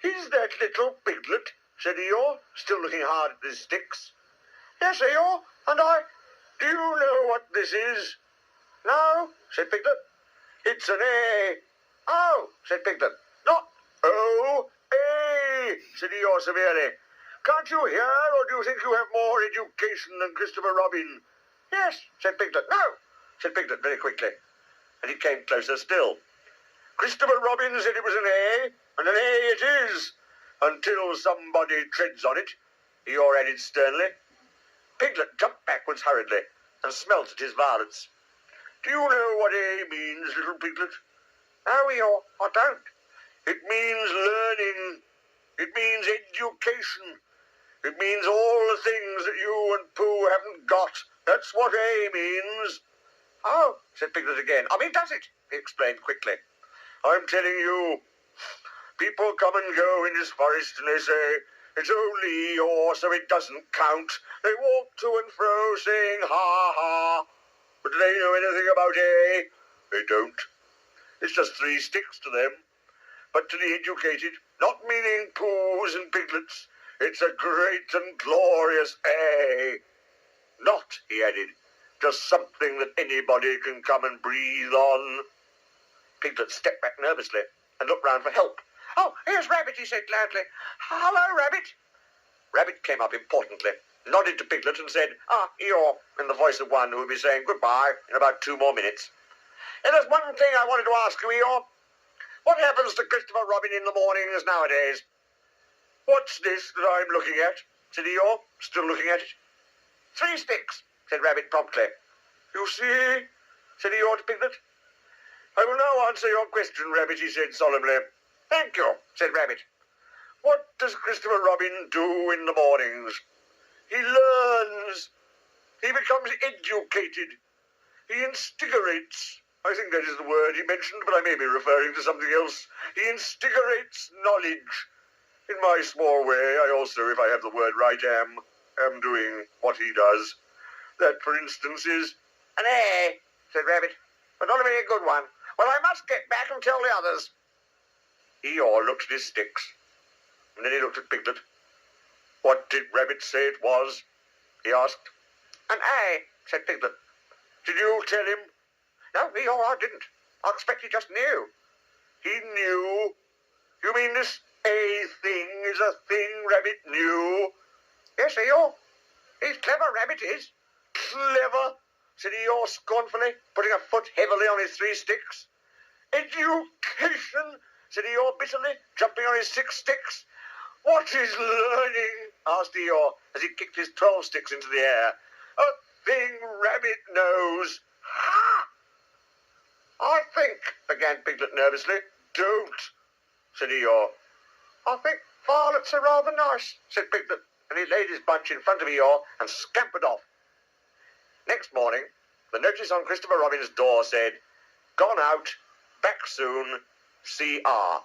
Is that little Piglet, said Eeyore, still looking hard at his sticks. Yes, Eeyore, and do you know what this is? No, said Piglet. It's an A. Oh, said Piglet. Not O-A, said Eeyore severely. Can't you hear, or do you think you have more education than Christopher Robin? Yes, said Piglet. No, said Piglet very quickly, and he came closer still. Christopher Robin said it was an A, and an A it is, until somebody treads on it, Eeyore added sternly. Piglet jumped backwards hurriedly and smelt at his violets. Do you know what A means, little Piglet? No, Eeyore, I don't. It means learning. It means education. It means all the things that you and Pooh haven't got. That's what A means. Oh, said Piglet again. I mean, does it? He explained quickly. I'm telling you, people come and go in this forest and they say, it's only Eeyore, so it doesn't count. They walk to and fro saying, ha, ha. But do they know anything about A? They don't. It's just 3 sticks to them. But to the educated, not meaning Poohs and Piglets, it's a great and glorious A. Not, he added, just something that anybody can come and breathe on. Piglet stepped back nervously and looked round for help. Oh, here's Rabbit, he said loudly. Hello, Rabbit. Rabbit came up importantly, nodded to Piglet and said, Eeyore, in the voice of one who would be saying goodbye in about 2 more minutes. And there's one thing I wanted to ask you, Eeyore. What happens to Christopher Robin in the mornings nowadays? What's this that I'm looking at? Said Eeyore, still looking at it. 3 sticks, said Rabbit promptly. You see, said Eeyore to Piglet. I will now answer your question, Rabbit, he said solemnly. Thank you, said Rabbit. What does Christopher Robin do in the mornings? He learns. He becomes educated. He instigates. I think that is the word he mentioned, but I may be referring to something else. He instigates knowledge. In my small way, I also, if I have the word right, am doing what he does. That, for instance, is an A, said Rabbit, but not a very good one. Well, I must get back and tell the others. Eeyore looked at his sticks And then he looked at Piglet. What did Rabbit say it was? He asked. And I, said Piglet. Did you tell him? No, I didn't. I expect he just knew. He knew? You mean this A thing is a thing Rabbit knew? Yes, Eeyore. He's clever, Rabbit is. Clever, said Eeyore scornfully, putting a foot heavily on his 3 sticks. Education, said Eeyore bitterly, jumping on his 6 sticks. What is learning? Asked Eeyore as he kicked his 12 sticks into the air. A thing Rabbit knows. Ha! I think, began Piglet nervously. Don't, said Eeyore. I think violets are rather nice, said Piglet, and he laid his bunch in front of Eeyore and scampered off. Next morning, the notice on Christopher Robin's door said, Gone out, back soon, C.R.,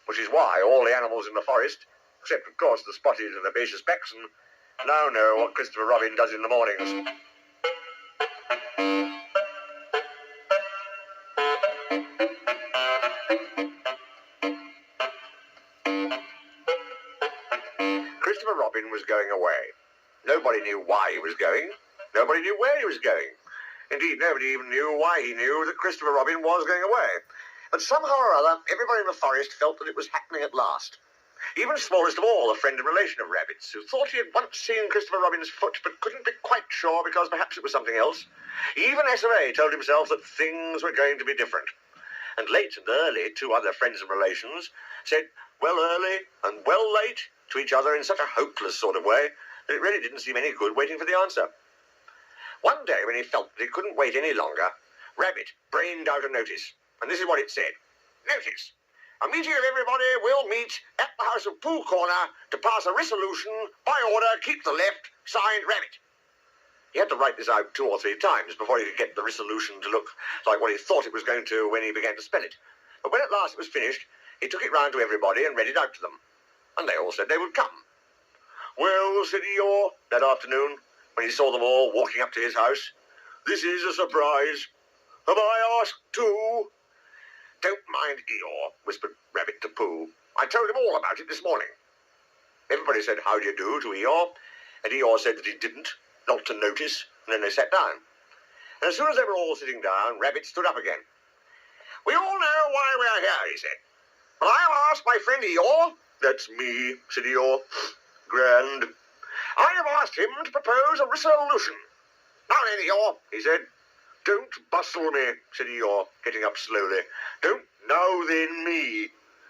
which is why all the animals in the forest, except of course the spotted and herbaceous Baxon, now know what Christopher Robin does in the mornings. Christopher Robin was going away. Nobody knew why he was going. Nobody knew where he was going. Indeed, nobody even knew why he knew that Christopher Robin was going away. But somehow or other, everybody in the forest felt that it was happening at last. Even smallest of all, a friend and relation of Rabbit's, who thought he had once seen Christopher Robin's foot, but couldn't be quite sure because perhaps it was something else. Even S.R.A. told himself that things were going to be different. And late and early, 2 other friends and relations said, well early and well late, to each other in such a hopeless sort of way that it really didn't seem any good waiting for the answer. One day, when he felt that he couldn't wait any longer, Rabbit brained out a notice, and this is what it said. Notice. A meeting of everybody will meet at the house of Pooh Corner to pass a resolution by order, keep the left, signed Rabbit. He had to write this out 2 or 3 times before he could get the resolution to look like what he thought it was going to when he began to spell it. But when at last it was finished, he took it round to everybody and read it out to them. And they all said they would come. Well, said Eeyore, that afternoon, when he saw them all walking up to his house, this is a surprise. Have I asked too? Don't mind Eeyore, whispered Rabbit to Pooh. I told him all about it this morning. Everybody said, how do you do, to Eeyore, and Eeyore said that he didn't, not to notice, and then they sat down. And as soon as they were all sitting down, Rabbit stood up again. We all know why we are here, he said. But I have asked my friend Eeyore. That's me, said Eeyore. Grand. I have asked him to propose a resolution. Now then, Eeyore, he said. Don't bustle me, said Eeyore, getting up slowly. Don't now then me.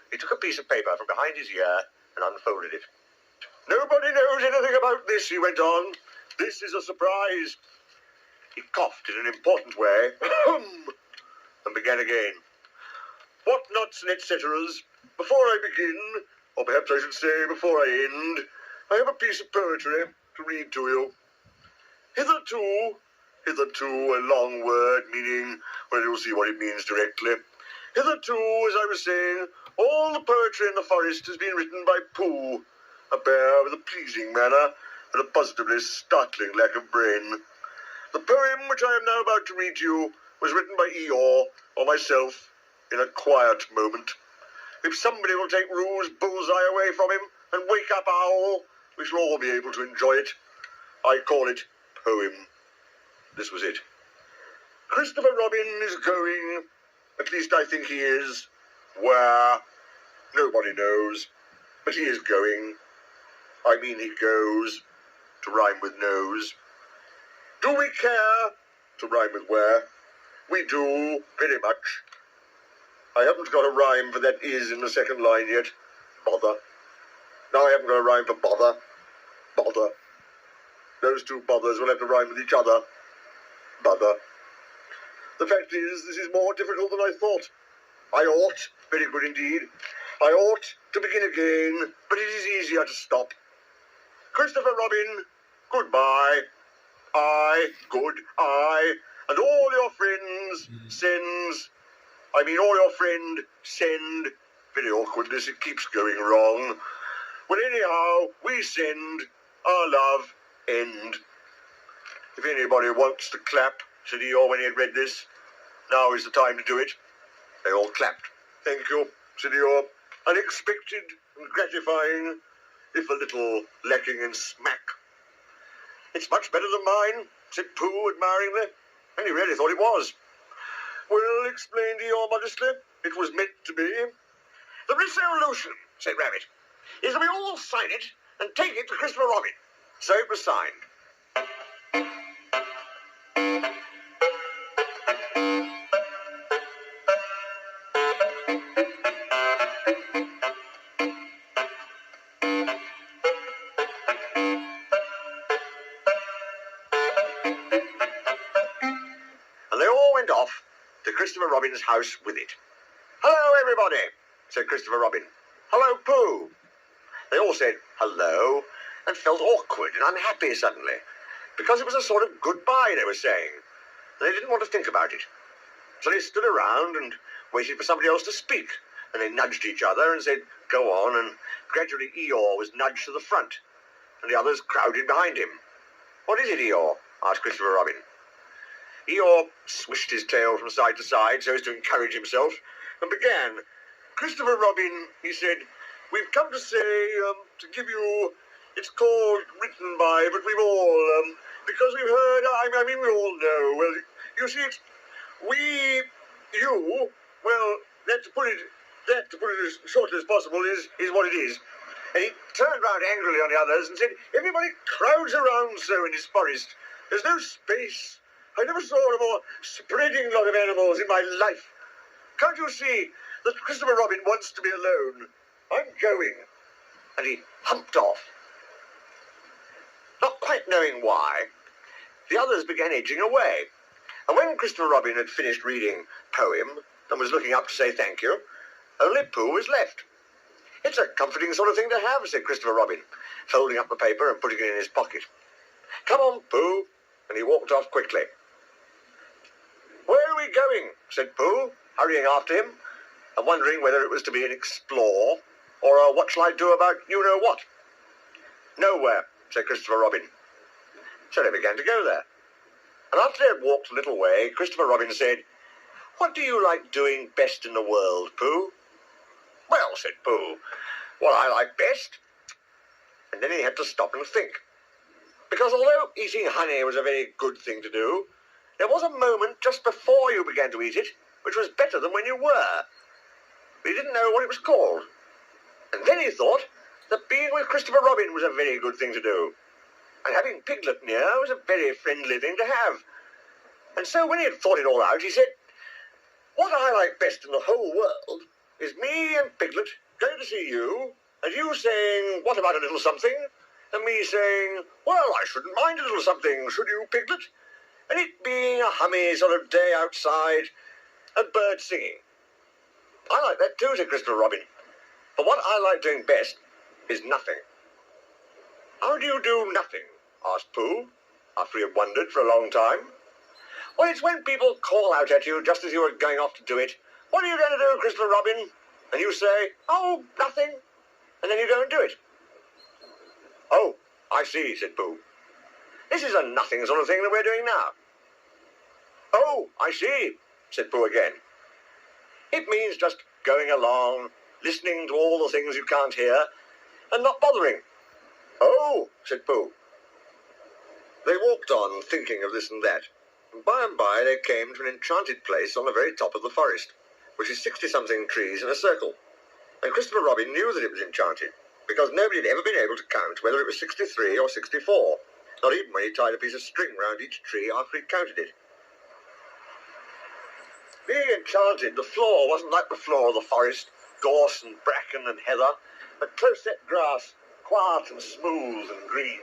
He took a piece of paper from behind his ear and unfolded it. Nobody knows anything about this, he went on. This is a surprise. He coughed in an important way, and began again. What nuts and et ceteras. Before I begin, or perhaps I should say before I end, I have a piece of poetry to read to you. Hitherto, a long word meaning, well, you'll see what it means directly. Hitherto, as I was saying, all the poetry in the forest has been written by Pooh, a bear with a pleasing manner and a positively startling lack of brain. The poem which I am now about to read to you was written by Eeyore, or myself, in a quiet moment. If somebody will take Roo's bullseye away from him and wake up Owl, we shall all be able to enjoy it. I call it poem. This was it. Christopher Robin is going, at least I think he is, where? Nobody knows, but he is going. I mean he goes, to rhyme with nose. Do we care? To rhyme with where? We do, very much. I haven't got a rhyme for that is in the second line yet. Bother. Now I haven't got a rhyme for bother. Bother. Those 2 bothers will have to rhyme with each other. Bother. The fact is, this is more difficult than I thought. I ought, very good indeed, I ought to begin again, but it is easier to stop. Christopher Robin, goodbye. I, and all your friends sends, all your friend send, very awkward this, it keeps going wrong. Well, anyhow, we send our love end. If anybody wants to clap, said Eeyore when he had read this, now is the time to do it. They all clapped. Thank you, said Eeyore. unexpected and gratifying, if a little lacking in smack. It's much better than mine, said Pooh admiringly, and he really thought it was. Well, explained Eeyore modestly, it was meant to be. The resolution, said Rabbit, is that we all sign it and take it to Christopher Robin. So it was signed. And they all went off to Christopher Robin's house with it. Hello, everybody, said Christopher Robin. Hello, Pooh. They all said hello and felt awkward and unhappy suddenly, because it was a sort of goodbye they were saying, and they didn't want to think about it. So they stood around and waited for somebody else to speak, and they nudged each other and said, go on, and gradually Eeyore was nudged to the front, and the others crowded behind him. What is it, Eeyore? Asked Christopher Robin. Eeyore swished his tail from side to side so as to encourage himself, and began. Christopher Robin, he said, we've come to say, to give you, it's called Written By, but we've all, because we've heard, I mean, we all know, well, you see, it's, well, that to put it as shortly as possible is what it is. And he turned round angrily on the others and said, everybody crowds around so in this forest. There's no space. I never saw a more spreading lot of animals in my life. Can't you see that Christopher Robin wants to be alone? I'm going. And he humped off. Not quite knowing why, the others began edging away. And when Christopher Robin had finished reading poem and was looking up to say thank you, only Pooh was left. It's a comforting sort of thing to have, said Christopher Robin, folding up the paper and putting it in his pocket. Come on, Pooh. And he walked off quickly. Where are we going? Said Pooh, hurrying after him, and wondering whether it was to be an explore or a what shall I do about you-know-what. Nowhere, said Christopher Robin. So they began to go there. And after they had walked a little way, Christopher Robin said, what do you like doing best in the world, Pooh? Well, said Pooh, what I like best. And then he had to stop and think. Because although eating honey was a very good thing to do, there was a moment just before you began to eat it which was better than when you were. But he didn't know what it was called. And then he thought that being with Christopher Robin was a very good thing to do. And having Piglet near was a very friendly thing to have. And so when he had thought it all out, he said, what I like best in the whole world is me and Piglet going to see you, and you saying, what about a little something? And me saying, well, I shouldn't mind a little something, should you, Piglet? And it being a hummy sort of day outside, and birds singing. I like that too, said Christopher Robin. But what I like doing best is nothing. How do you do nothing? Asked Pooh, after he had wondered for a long time. Well, it's when people call out at you just as you are going off to do it. What are you going to do, Christopher Robin? And you say, oh, nothing. And then you go and do it. Oh, I see, said Pooh. This is a nothing sort of thing that we're doing now. Oh, I see, said Pooh again. It means just going along, listening to all the things you can't hear, and not bothering. Oh, said Pooh. They walked on, thinking of this and that. And by they came to an enchanted place on the very top of the forest, which is 60-something trees in a circle. And Christopher Robin knew that it was enchanted, because nobody had ever been able to count whether it was 63 or 64, not even when he tied a piece of string round each tree after he'd counted it. Being enchanted, the floor wasn't like the floor of the forest, gorse and bracken and heather, but close-set grass, quiet and smooth and green.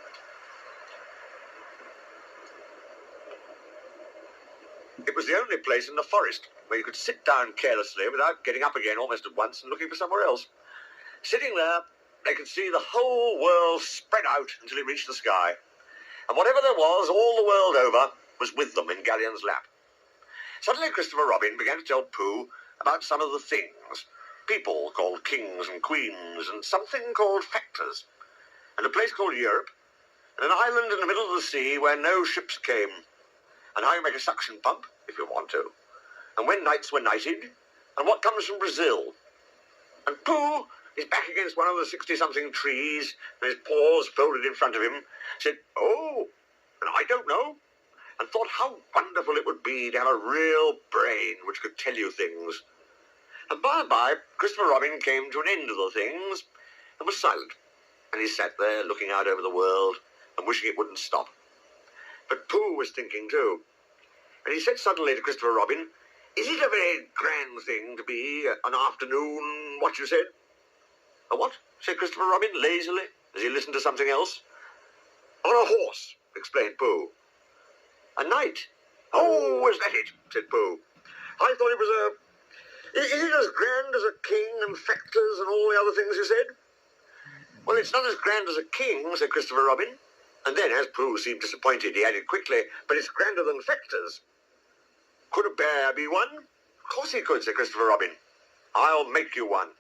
It was the only place in the forest where you could sit down carelessly without getting up again almost at once and looking for somewhere else. Sitting there, they could see the whole world spread out until it reached the sky. And whatever there was, all the world over, was with them in Galleon's lap. Suddenly Christopher Robin began to tell Pooh about some of the things. People called kings and queens, and something called factors, and a place called Europe, and an island in the middle of the sea where no ships came, and how you make a suction pump, if you want to, and when knights were knighted, and what comes from Brazil. And Pooh, his back against one of the 60-something trees, and his paws folded in front of him, said, "Oh, and I don't know," and thought how wonderful it would be to have a real brain which could tell you things. And by and by, Christopher Robin came to an end of the things and was silent. And he sat there looking out over the world and wishing it wouldn't stop. But Pooh was thinking too. And he said suddenly to Christopher Robin, "Is it a very grand thing to be an afternoon, what you said?" "A what?" said Christopher Robin lazily, as he listened to something else. "On a horse," explained Pooh. "A knight?" "Oh, was that it?" said Pooh. "I thought it was a... Is it as grand as a king and factors and all the other things you said?" "Well, it's not as grand as a king," said Christopher Robin. And then, as Pooh seemed disappointed, he added quickly, "But it's grander than factors." "Could a bear be one?" "Of course he could," said Christopher Robin. "I'll make you one."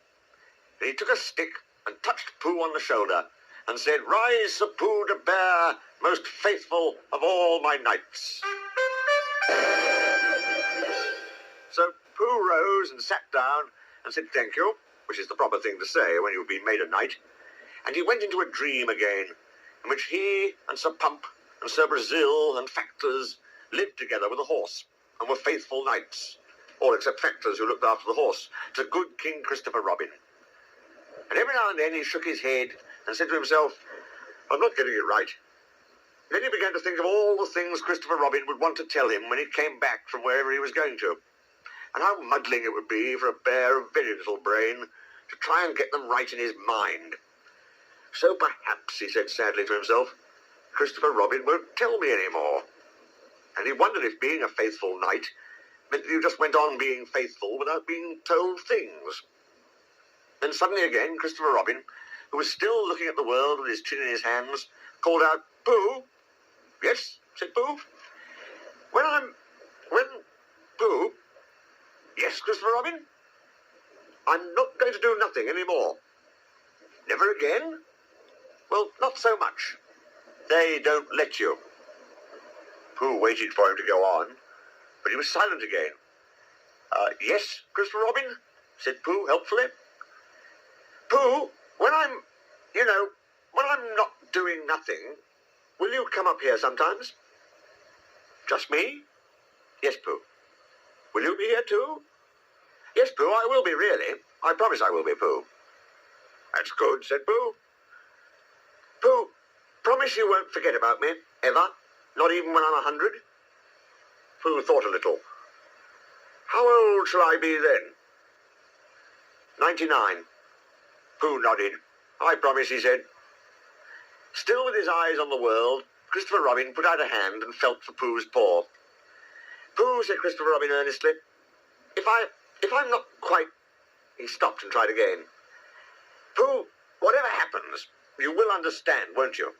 And he took a stick and touched Pooh on the shoulder and said, "Rise, Sir Pooh de Bear, most faithful of all my knights." So Pooh rose and sat down and said thank you, which is the proper thing to say when you've been made a knight, and he went into a dream again, in which he and Sir Pump and Sir Brazil and Factors lived together with a horse, and were faithful knights, all except Factors, who looked after the horse, to good King Christopher Robin. And every now and then he shook his head and said to himself, "I'm not getting it right." Then he began to think of all the things Christopher Robin would want to tell him when he came back from wherever he was going to, and how muddling it would be for a bear of very little brain to try and get them right in his mind. "So perhaps," he said sadly to himself, "Christopher Robin won't tell me any more." And he wondered if being a faithful knight meant that you just went on being faithful without being told things. Then suddenly again, Christopher Robin, who was still looking at the world with his chin in his hands, called out, "Pooh!" "Yes," said Pooh. When Pooh... "Yes, Christopher Robin?" "I'm not going to do nothing any more." "Never again?" "Well, not so much. They don't let you." Pooh waited for him to go on, but he was silent again. "Yes, Christopher Robin?" said Pooh helpfully. "Pooh, when I'm not doing nothing, will you come up here sometimes?" "Just me?" "Yes, Pooh." "Will you be here too?" "Yes, Pooh, I will be, really. I promise I will be, Pooh." "That's good," said Pooh. "Pooh, promise you won't forget about me, ever? Not even when I'm 100? Pooh thought a little. "How old shall I be then?" 99. Pooh nodded. "I promise," he said. Still with his eyes on the world, Christopher Robin put out a hand and felt for Pooh's paw. "Pooh," said Christopher Robin earnestly, if I'm not quite..." He stopped and tried again. "Pooh, whatever happens, you will understand, won't you?"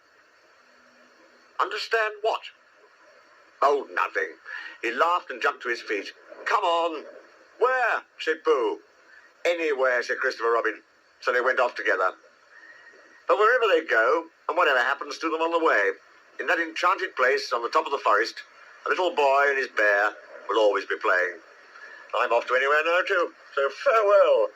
"Understand what?" "Oh, nothing." He laughed and jumped to his feet. "Come on." "Where?" said Pooh. "Anywhere," said Christopher Robin. So they went off together. But wherever they go, and whatever happens to them on the way, in that enchanted place on the top of the forest, a little boy and his bear will always be playing. I'm off to anywhere now too, so farewell.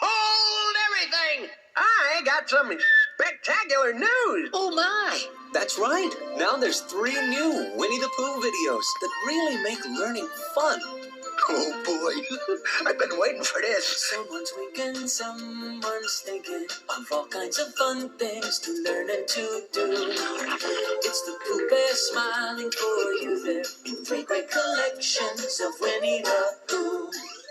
Hold everything! I got some spectacular news! Oh my! That's right. Now there's 3 new Winnie the Pooh videos that really make learning fun. Oh boy, I've been waiting for this. Someone's winking, someone's thinking of all kinds of fun things to learn and to do. It's the Pooh Bear smiling for you there in 3 great collections of Winnie the Pooh.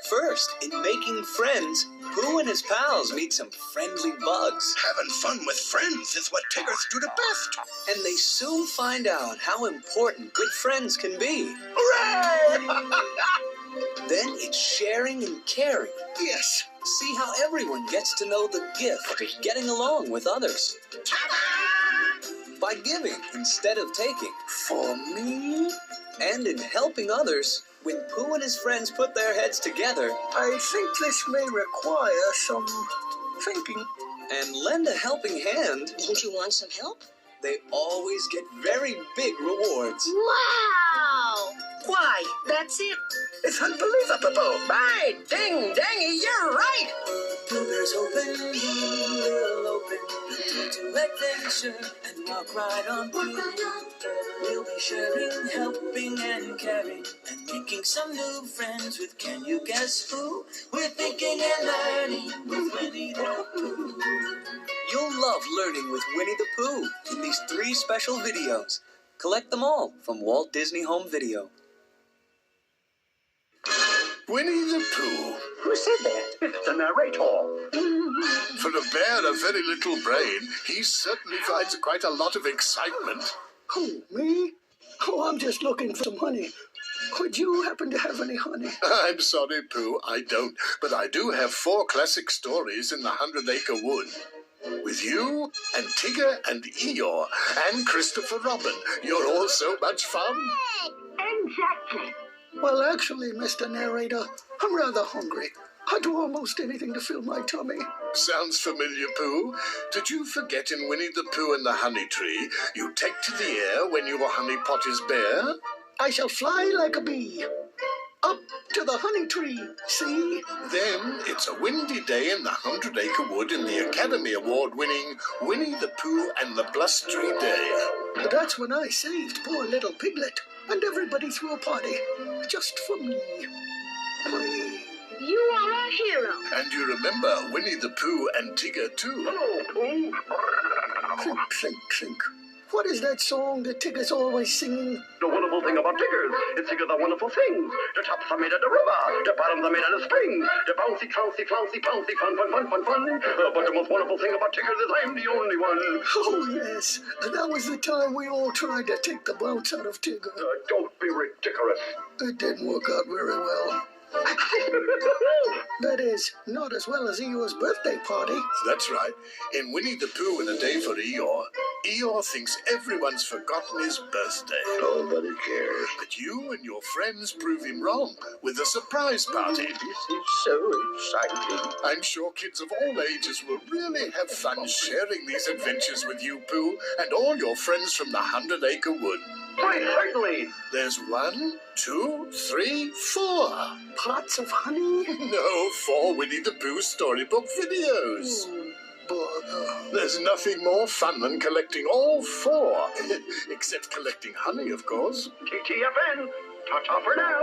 First, in Making Friends, Pooh and his pals meet some friendly bugs. Having fun with friends is what Tiggers do the best. And they soon find out how important good friends can be. Hooray! Then it's sharing and caring. Yes. See how everyone gets to know the gift of getting along with others. By giving instead of taking. For me? And in helping others, when Pooh and his friends put their heads together I think this may require some thinking. and lend a helping hand, Don't you want some help? they always get very big rewards. Wow! Why, that's it. It's unbelievable. Right. Ding, dangy, you're right. Pooh Bear's open, we'll open to adventure and walk right on through. We'll be sharing, helping, and caring, and making some new friends with Can You Guess Who? We're thinking and learning with Winnie the Pooh. You'll love learning with Winnie the Pooh in these 3 special videos. Collect them all from Walt Disney Home Video. Winnie the Pooh. Who said that? It's the narrator. For a bear of very little brain, he certainly finds quite a lot of excitement. Who, me? Oh, I'm just looking for some honey. Would you happen to have any honey? I'm sorry, Pooh, I don't. But I do have 4 classic stories in the 100-Acre Wood. With you, and Tigger, and Eeyore, and Christopher Robin. You're all so much fun. Exactly. Well, actually, Mr. Narrator, I'm rather hungry. I'd do almost anything to fill my tummy. Sounds familiar, Pooh. Did you forget in Winnie the Pooh and the Honey Tree, you take to the air when your honey pot is bare? I shall fly like a bee. Up to the honey tree, see? Then it's a windy day in the 100-Acre Wood in the Academy Award-winning Winnie the Pooh and the Blustery Day. That's when I saved poor little Piglet, and everybody threw a party. Just for me. Whee! You are a hero. And you remember Winnie the Pooh and Tigger, too. Hello, Pooh. Think, think, think. What is that song that Tigger's always singing? The wonderful thing about Tiggers is Tigger the wonderful things. The tops are made of the rubber, the bottoms are made of the springs. The bouncy, trouncy, flouncy, pouncy, fun, fun, fun, fun, fun. But the most wonderful thing about Tiggers is I'm the only one. Oh, yes. That was the time we all tried to take the bounce out of Tigger. Don't be ridiculous. It didn't work out very well. That is, not as well as Eeyore's birthday party. That's right. In Winnie the Pooh and a Day for Eeyore, Eeyore thinks everyone's forgotten his birthday. Nobody cares. But you and your friends prove him wrong with a surprise party. This is so exciting. I'm sure kids of all ages will really have fun sharing these adventures with you, Pooh, and all your friends from the 100-Acre Wood. Why, certainly. There's 1, 2, 3, 4. Pots of honey? No, 4 Winnie the Pooh storybook videos. Bother. There's nothing more fun than collecting all 4. Except collecting honey, of course. TTFN. Ta-ta for now.